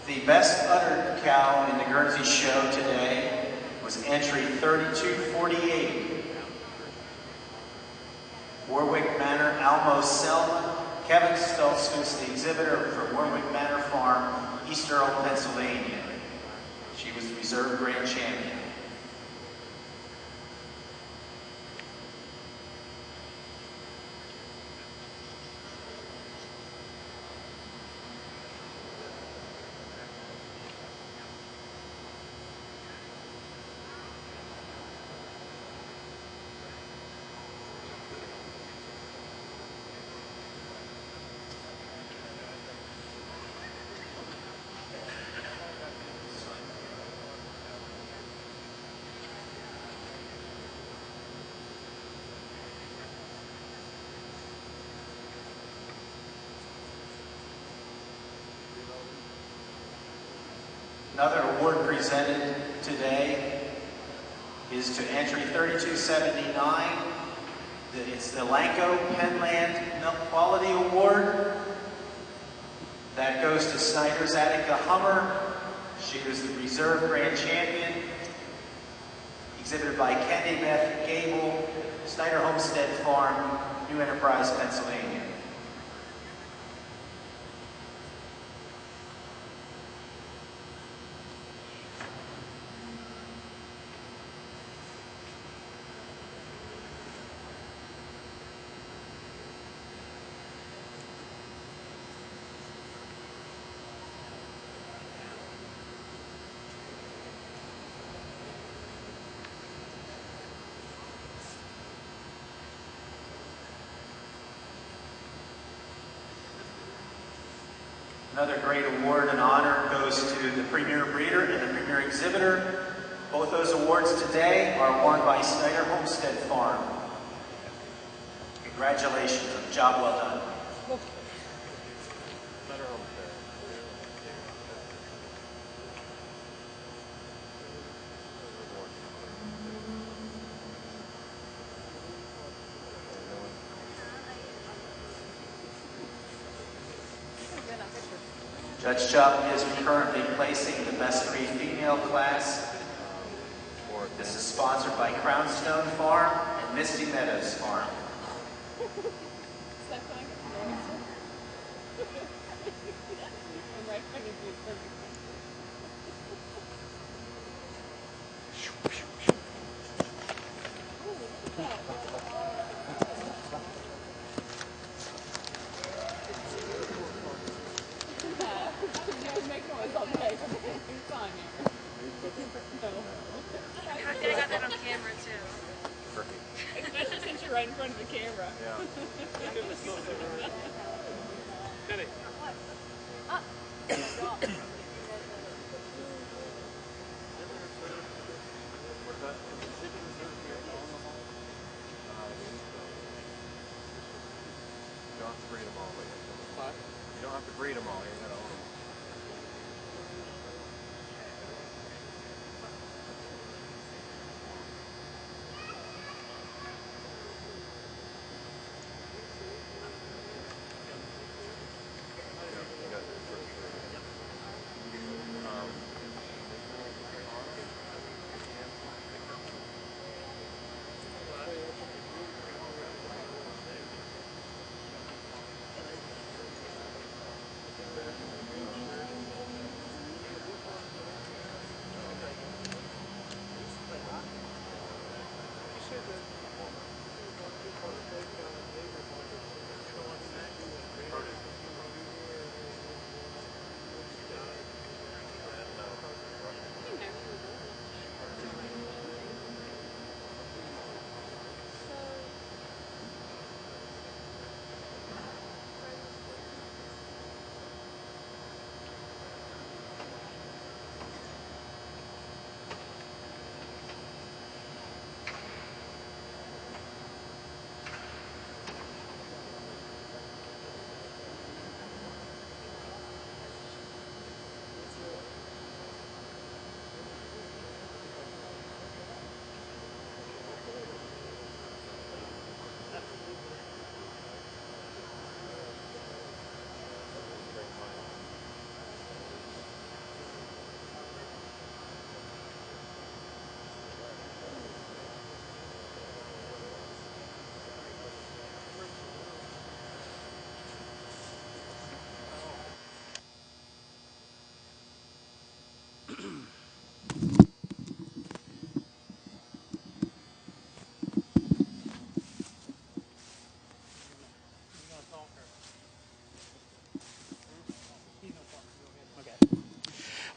The best udder cow in the Guernsey Show today was entry 3248. Warwick Manor, Almo Selma, Kevin Stoltz, who's the exhibitor from Warwick Manor Farm, East Earl, Pennsylvania. She was the reserve grand champion. Another award presented today is to entry 3279. It's the Lanco Penland Milk Quality Award. That goes to Snyder's Attica Hummer. She was the reserve grand champion, exhibited by Kendi Beth Gable, Snyder Homestead Farm, New Enterprise, Pennsylvania. Another great award and honor goes to the Premier Breeder and the Premier Exhibitor. Both those awards today are won by Snyder Homestead Farm. Congratulations, a job well done. Judge Chubb is currently placing the best three female class. This is sponsored by Crownstone Farm and Misty Meadows Farm. I got that on camera too. Especially since you're right in front of the camera. Yeah. You don't have to breed them all. You don't have to breed them all. You gotta own them.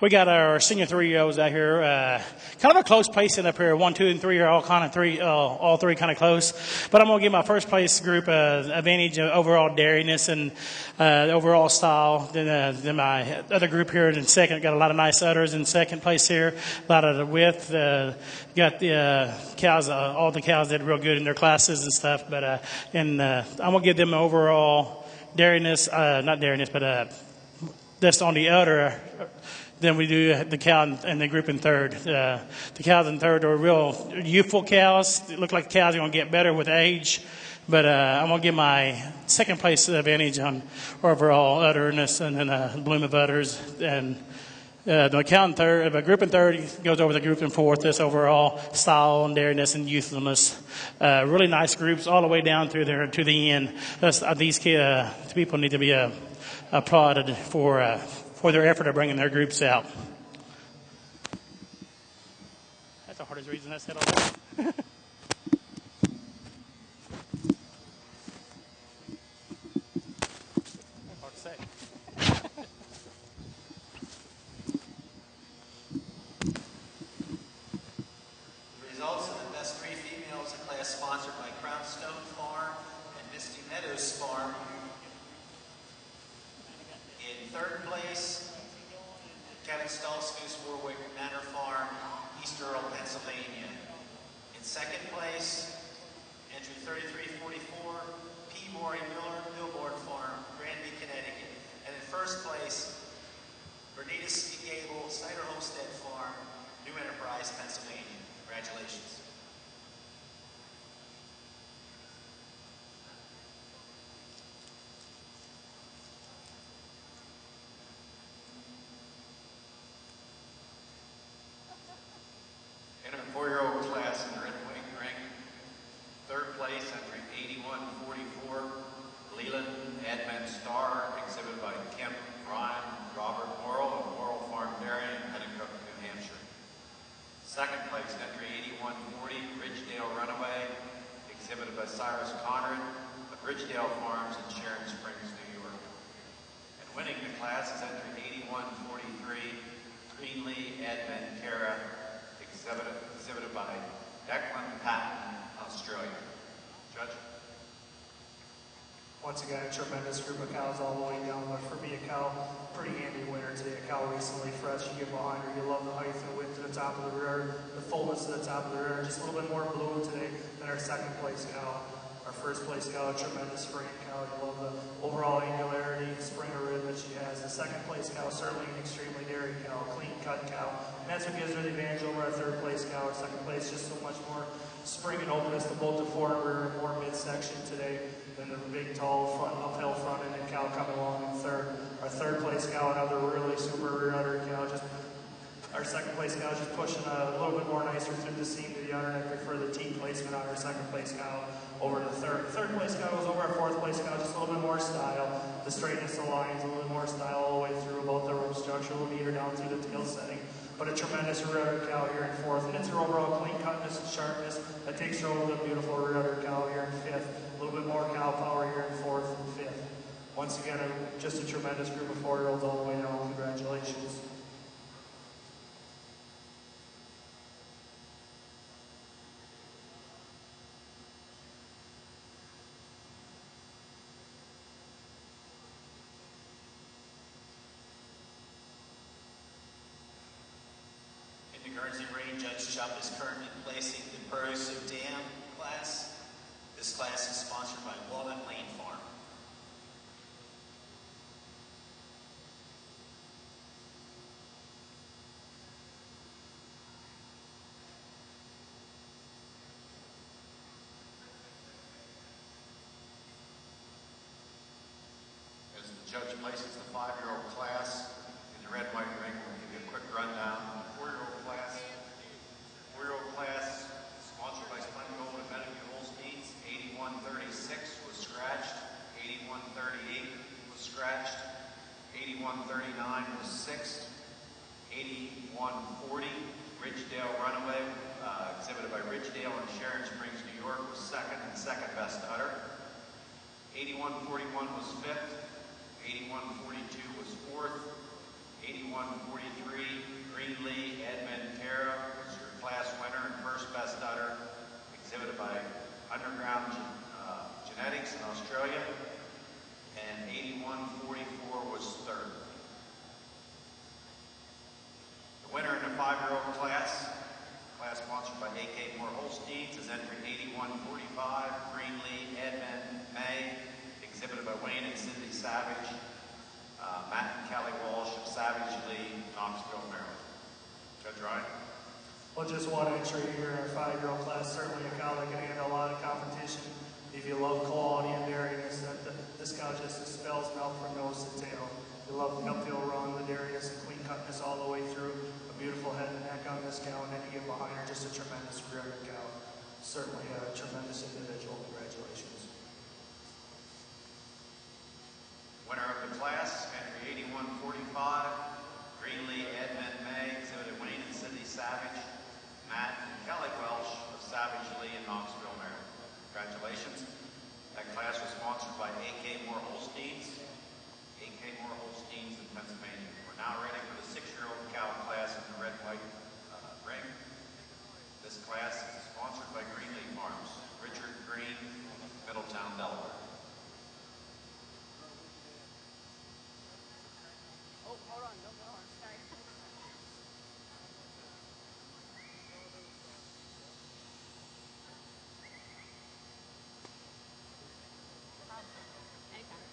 We got our senior 3-year-olds out here. Kind of a close placing up here. 1, 2, and 3 are all kind of all three kind of close. But I'm going to give my first place group advantage of overall dariness and overall style. Then my other group here in second got a lot of nice udders in second place here. A lot of the width. Got the cows. All the cows did real good in their classes and stuff. But I'm going to give them overall dariness. Not dariness, but just on the udder. Then we do the cow and the group in third. The cows in third are real youthful cows. They look like the cows are going to get better with age. But I'm going to give my second place advantage on overall udderness and then bloom of udders. And the cow in third, the group in third goes over the group in fourth. This overall style and dariness and youthfulness. Really nice groups all the way down through there to the end. These people need to be applauded for their effort of bringing their groups out. That's the hardest reason I said all that. Hard to say. The results of the best 3 females, a class sponsored by Crownstone Farm and Misty Meadows Farm. In third place, Kevin Stolzfus, Warwick Manor Farm, East Earl, Pennsylvania. In second place, entry 3344, P. Maury Miller, Milborn Farm, Granby, Connecticut. And in first place, Bernita Gable, Snyder Homestead Farm, New Enterprise, Pennsylvania. Congratulations. In our 4-year-old class in the red and white ring, third place, entry 8144, Leland Edmund Starr, exhibited by Kemp Ryan, Robert Morrill of Morrill Farm Dairy in Petticoat, New Hampshire. Second place, entry 8140, Ridgedale Runaway, exhibited by Cyrus Conrad of Ridgedale Farms in Sharon Springs, New York. And winning the class is entry 8143, Greenlee Edmund Cara, exhibited by Declan Patton, Australia. Judge? Once again, a tremendous group of cows all the way down, but for me, a cow, pretty handy winner today. A cow recently fresh, you get behind her, you love the height and width to the top of the rear, the fullness to the top of the rear, just a little bit more bloom today than our second place cow. Our first place cow, a tremendous frame cow. You love the overall angularity, springer rib that she has. The second place cow, certainly an extremely dairy cow, clean cut cow. And that's what gives her the advantage over our third place cow. Our second place, just so much more spring and openness to both the fore and rear and more midsection today than the big, tall, front, uphill front end cow coming along in third. Our third place cow, another really super rear udder cow. Our second place cow is just pushing a little bit more nicer through the seam to the udder, and I prefer the T placement on our second place cow over the third. Third place cow goes over our fourth place cow, just a little bit more style. The straightness of the lines, a little bit more style all the way through about the rope structure, a little meter down through the tail setting. But a tremendous rear udder cow here in fourth, and it's her overall clean cutness and sharpness that takes her over the beautiful rear udder cow here in fifth. A little bit more cow power here in fourth and fifth. Once again, just a tremendous group of 4-year-olds all the way down. Congratulations. In the Guernsey Range, Judge Chubb is currently placing the Purse of Dam class. This class is sponsored by Walnut Lane Farm. As the judge places the 5-year-old class in the red, white ring, we'll give you a quick rundown. The 4-year-old class, sponsored by Splendid Gold and Benedict Holsteins, 8136 was scratched, 8138 was scratched, 8139 was sixth, 8140 Ridgedale Runaway, exhibited by Ridgedale in Sharon Springs, New York, was second and second best udder. 8141 was fifth, 8142 was fourth, 8143, Greenlee Edmund Tara was your class winner and first best udder, exhibited by Underground Genetics in Australia. And 8144 was third. The winner in the 5-year-old class sponsored by AK Moore Holsteins, is entry 8145, Greenlee Edmund May, exhibited by Wayne and Cindy Savage, Matt and Kelly Walsh of Savage Lee, Knoxville, Maryland. Judge Ryan? Well, just one entry here in our 5-year-old class. Certainly a cow that can handle a lot of competition. If you love quality and dairiness, this cow just dispels milk from nose to tail. You love the uphill run, the dairiness and clean cutness all the way through. A beautiful head and neck on this cow, and then you get behind her just a tremendous rearing cow. Certainly a tremendous individual. Congratulations. Winner of the class, entry 8145, Greenlee Edmund May, exhibited Wayne and Cindy Savage, Matt and Kelly Welsh of Savage Lee in Knoxville, Maryland. Congratulations. That class was sponsored by AK Moore Holsteins. AK Moore Holsteins in Pennsylvania. We're now ready for the 6-year-old cow class in the red-white ring. This class is sponsored by Greenlee Farms. Richard Green, Middletown, Delaware. Oh, hold on, don't go on. Sorry. Anytime.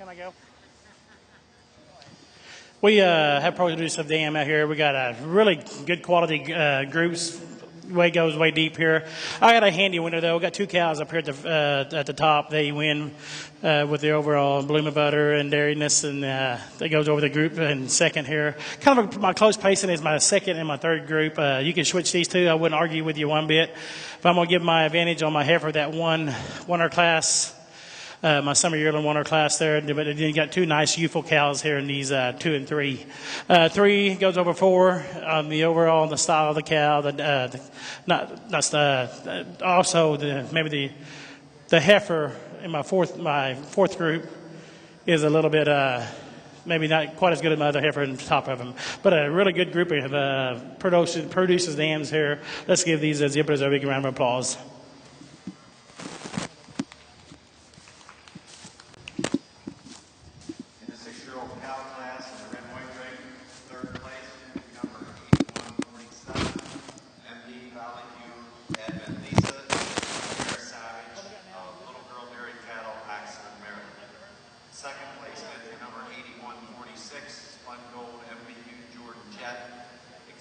Can I go? We have produced a dam out here. We got a really good quality groups. Way goes way deep here. I got a handy winner though. We got 2 cows up here at the top. They win with the overall bloom of butter and dairiness, and that goes over the group in second here. Kind of my close pacing is my second and my third group. You can switch these two. I wouldn't argue with you one bit. But I'm gonna give my advantage on my heifer that won our class. My summer yearling won our class there, but then you got 2 nice youthful cows here in these 2 and 3. 3 goes over 4 on the overall, the style of the cow. Also maybe the heifer in my fourth group is a little bit maybe not quite as good as my other heifer on top of them, but a really good group of produces dams here. Let's give these exhibitors a big round of applause.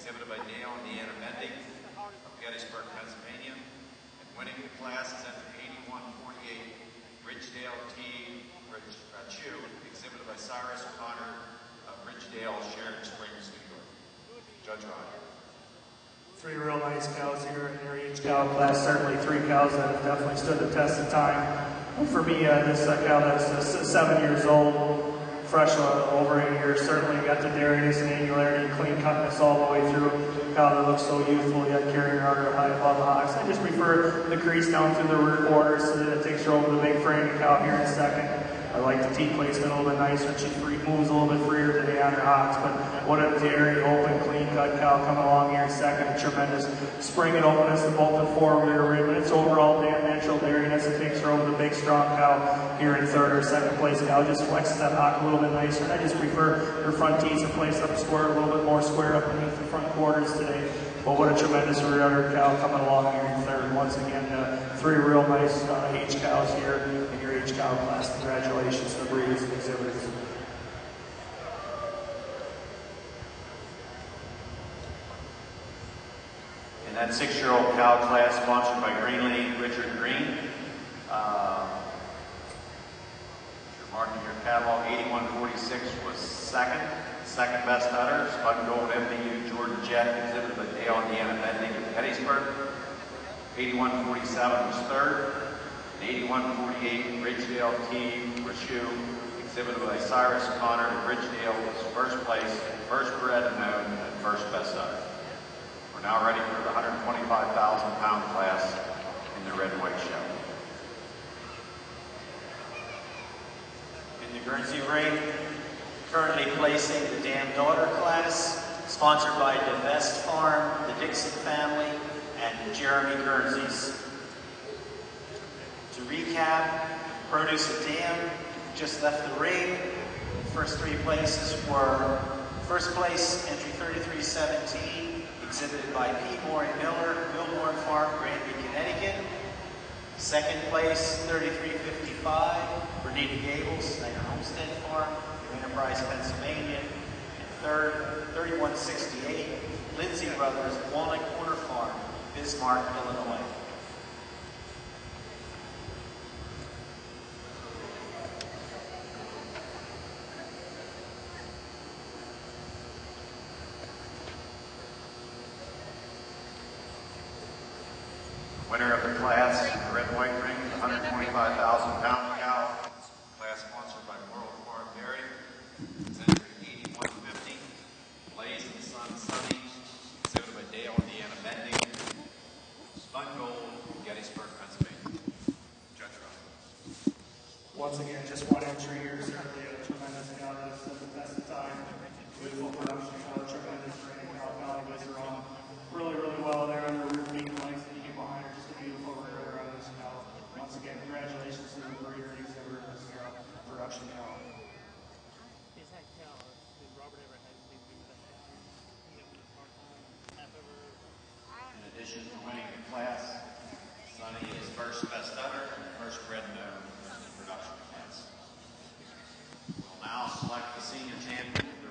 Exhibited by Dale and Deanna Bending of Gettysburg, Pennsylvania. And winning the class is entered 8148 Ridgedale T. Chew, exhibited by Cyrus O'Connor of Ridgedale, Sharon Springs, New York. Judge Ryan. 3 real nice cows here in your each cow class. Certainly 3 cows that have definitely stood the test of time. For me, this cow that's 7 years old, fresh over 8 years, certainly got the dairiness and angularity and clean cutness all the way through. Cow that looks so youthful, yet carrying her udder high above the hocks. I just prefer the crease down through the rear quarters so that it takes her over the big frame cow here in second. I like the teat placement a little bit nicer. She moves a little bit freer today on her hocks, but what a dairy, open, clean cut cow coming along here in second. A tremendous spring and openness in both the fore rear rib, and it's overall natural dairiness. It takes her over the big, strong cow here in third or second place. Cow just flexes that hock a little bit nicer. I just prefer her front teats are placed up square, a little bit more square up beneath the front quarters today. But what a tremendous rear udder cow coming along here in third. Once again, 3 real nice H cows here in your H cow class. Congratulations to the breeders and exhibitors. In that 6-year-old cow class, sponsored by Greenlee, Richard Green. You're marking your catalog. 8146 was second best udder. Spun Gold MBU Jordan Jett, exhibited by Dale and Deanna Bending of Gettysburg. 8147 was third. And 8148 Ridgedale T. Rashu, exhibited by Cyrus Connor of Ridgedale, was first place, first bred and known, and first best udder. We're now ready for the 125,000-pound class in the Red and White Show. In the Guernsey ring, currently placing the Dam Daughter class, sponsored by the Vest Farm, the Dixon family, and Jeremy Guernseys. To recap, Produce a Dam just left the ring. First 3 places were first place, entry 3317, exhibited by P. Moore and Miller, Millborn Farm, Granby, Connecticut. Second place, 3355, Bernita Gables, Snyder Homestead Farm, New Enterprise, Pennsylvania. And third, 3168, Lindsay Brothers, Walnut Corner Farm, Bismarck, Illinois. Winner of the class, the Red and White ring, the 125,000-pound cow. Class sponsored by World Farm Dairy. It's entry 8150. Blaze in the Sun Sunny. Exhibited by Dale and Deanna Bending. Spun Gold, Gettysburg, Pennsylvania. Judge Ryan. Once again, just one entry here. Certainly a tremendous cow that's at the best of time. Beautiful production, tremendous training. Cow gets her on really, really well there on her rear feet. Nice that you get behind her. Just a beautiful rear on this cow. Once again, congratulations to the breeder.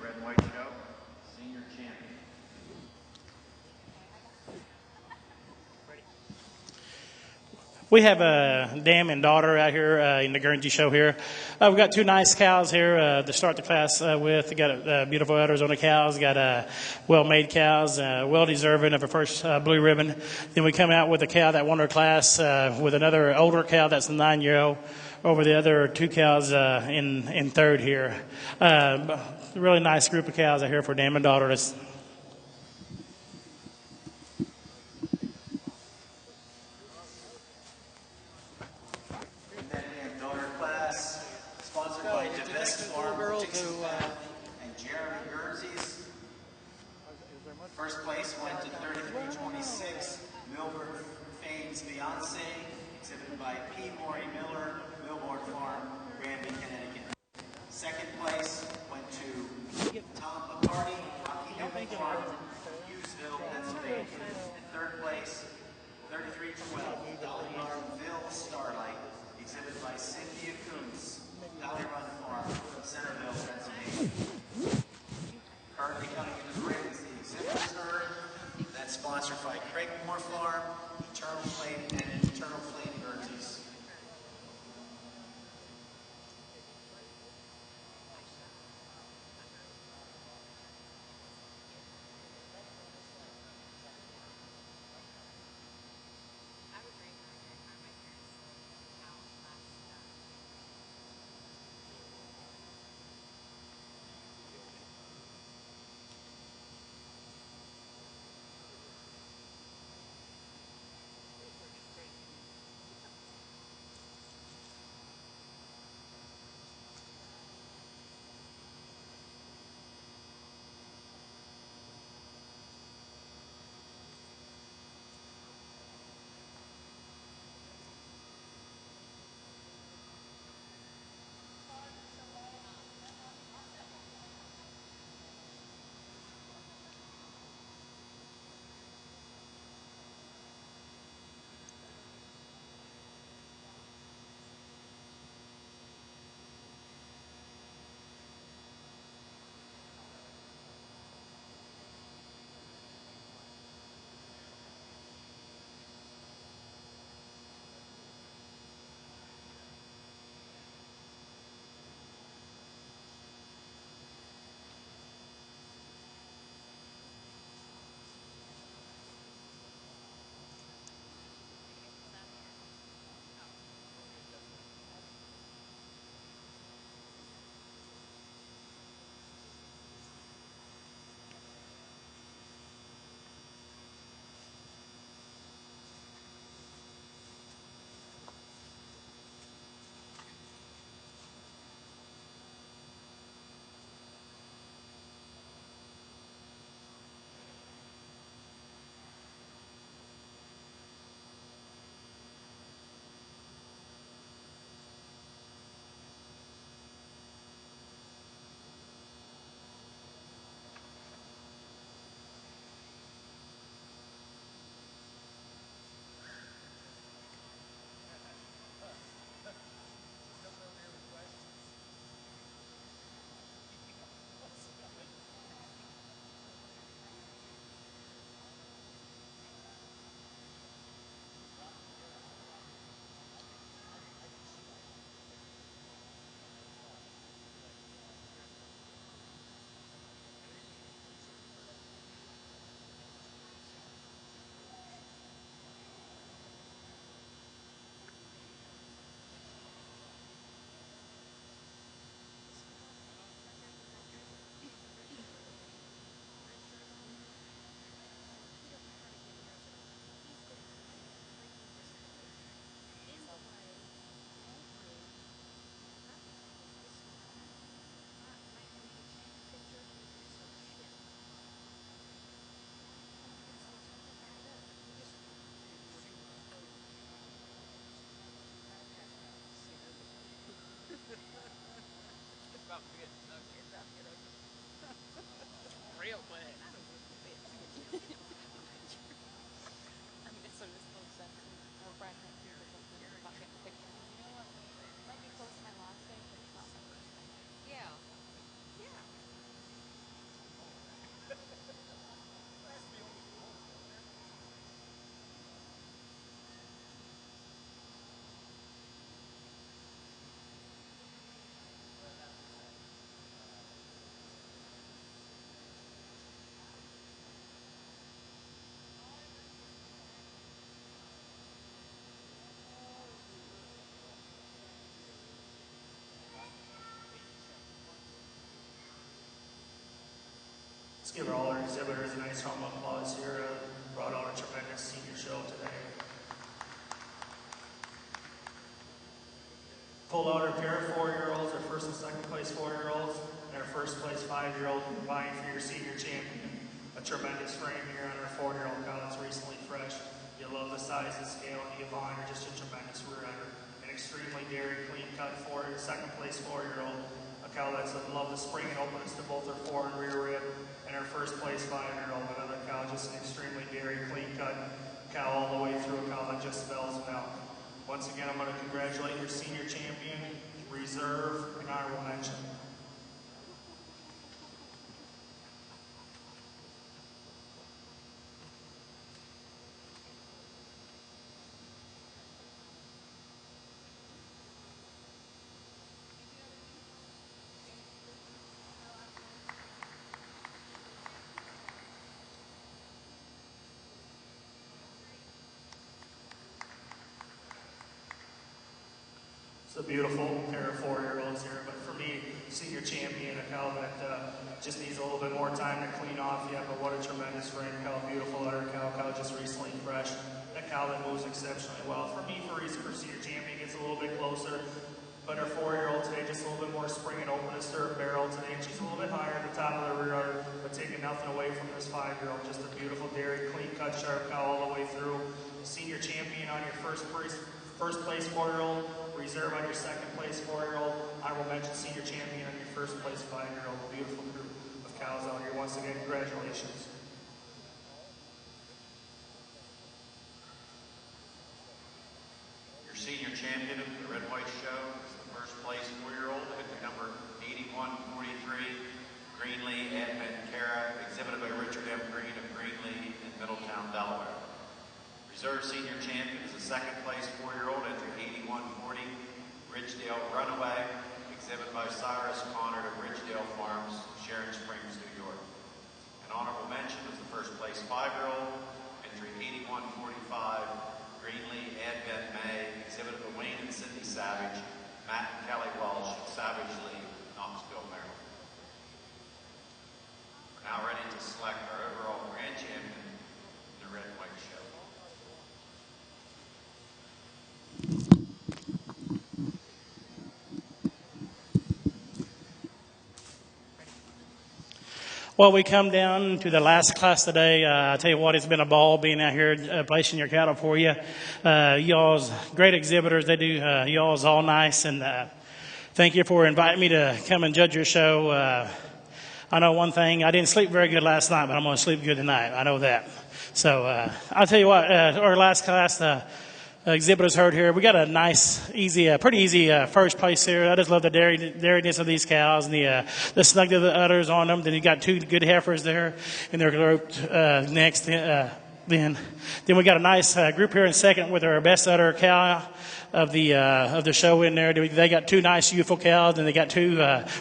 Red and White Show, senior champion. We have a dam and daughter out here in the Guernsey Show here. We've got two nice cows here to start the class with. We got beautiful udders on the cows. Got well-made cows, well-deserving of a first blue ribbon. Then we come out with a cow that won our class with another older cow that's a 9-year-old over the other two cows in third here. Really nice group of cows out here for dam and daughter. First place went to 3326, Milburn Fame's Beyonce, exhibited by P. Maury Miller, Milbourne Farm, Granby, Connecticut. Second place went to Tom McCarty, Rocky Hill Farm, Hughesville, Pennsylvania. And third place, 3312, Dolly Ville Starlight, exhibited by Cynthia Coons, Dolly Run Farm, Centerville, Pennsylvania. Currently coming into the ring is the exhibitor's herd. That's sponsored by Craig Moore Farm, Eternal Flame, and Eternal Flame Guernseys. Let's give all our exhibitors a nice round of applause here. Brought on a tremendous senior show today. Pulled out our pair of 4-year-olds, our first and second place 4-year-olds, and our first place 5-year-old, vying for your senior champion. A tremendous frame here on our 4-year-old cow that's recently fresh. You love the size and scale, and you behind her, just a tremendous rear ender. An extremely dairy, clean cut for second place 4-year-old. A cow that's love the spring and openness to both her fore and rear rib. And our first place 5-year-old, another cow, just an extremely dairy, clean cut cow all the way through, a cow that just spells milk. Once again, I'm going to congratulate your senior champion, reserve, and honorable mention. It's a beautiful pair of 4-year-olds here, but for me, senior champion, a cow that just needs a little bit more time to clean off yet, but what a tremendous frame cow, beautiful udder cow just recently fresh. A cow that moves exceptionally well. For me, for senior champion, gets a little bit closer, but her 4-year-old today, just a little bit more spring and openness to her barrel today. She's a little bit higher at the top of the rear udder, but taking nothing away from this 5-year-old. Just a beautiful dairy, clean cut, sharp cow all the way through. Senior champion on your first place 4-year-old, reserve on your second place 4-year-old, honorable mention senior champion on your first place 5-year-old. Beautiful group of cows out here. Once again, congratulations. Your senior champion of the Red White Show is the first place 4-year-old at the number 8143, Greenlee Advent Cara, exhibited by Richard M. Green of Greenlee in Middletown, Delaware. Reserve senior champion is a second place 4-year-old, entry 8140, Ridgedale Runaway, exhibited by Cyrus Connor of Ridgedale Farms, Sharon Springs, New York. An honorable mention is the first place 5-year-old, entry 8145, Greenlee Advent May, exhibited by Wayne and Cindy Savage, Matt and Kelly Walsh, Savage Lee, Knoxville, Maryland. We're now ready to select our overall grand champion, the Red White Show. Well, we come down to the last class today. I tell you what, it's been a ball being out here placing your cattle for you. Y'all's great exhibitors. They do y'all's all nice, and thank you for inviting me to come and judge your show. I know one thing, I didn't sleep very good last night, but I'm going to sleep good tonight. I know that. So I'll tell you what, our last class, exhibitors heard here. We got a nice, easy, pretty easy first place here. I just love the dairyness of these cows and the snug of the udders on them. Then you got 2 good heifers there, and they're grouped next. Then we got a nice group here in second with our best udder cow of the show in there. They got 2 nice youthful cows, and they got 2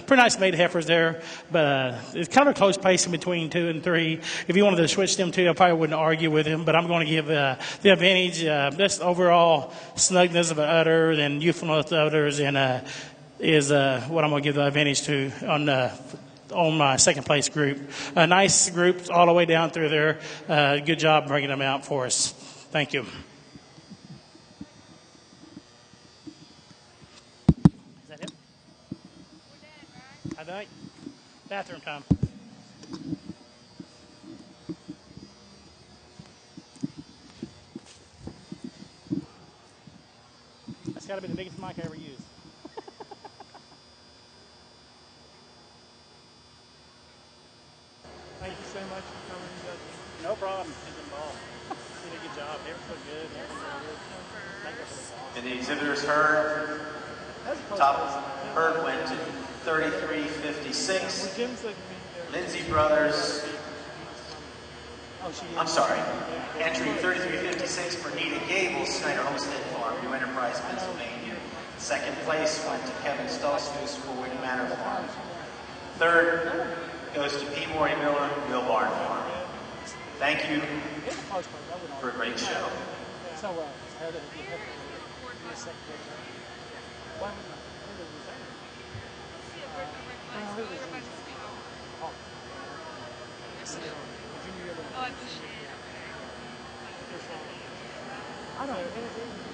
pretty nice maid heifers there. But it's kind of a close place in between 2 and 3. If you wanted to switch them 2, I probably wouldn't argue with him. But I'm going to give the advantage, just overall snugness of an udder and youthfulness of udders, and is what I'm going to give the advantage to on my second place group. Nice groups all the way down through there. Good job bringing them out for us. Thank you. Is that it? I think. Bathroom time. That's got to be the biggest mic I ever used. Thank you so much for coming and judging. No problem. It's a ball. You did a good job. Everything's so good. Thank you for the ball. And the exhibitors heard, top herd went to 33.56. Jim said to me, Lindsay Brothers, I'm sorry, entry 33.56 for Nita Gable, Snyder Homestead Farm, New Enterprise, Pennsylvania. Second place went to Kevin Stolzfus for Wood Manor Farm. Third goes to P. Maury Miller, Mill Barn Farm. Thank you for a great show. no.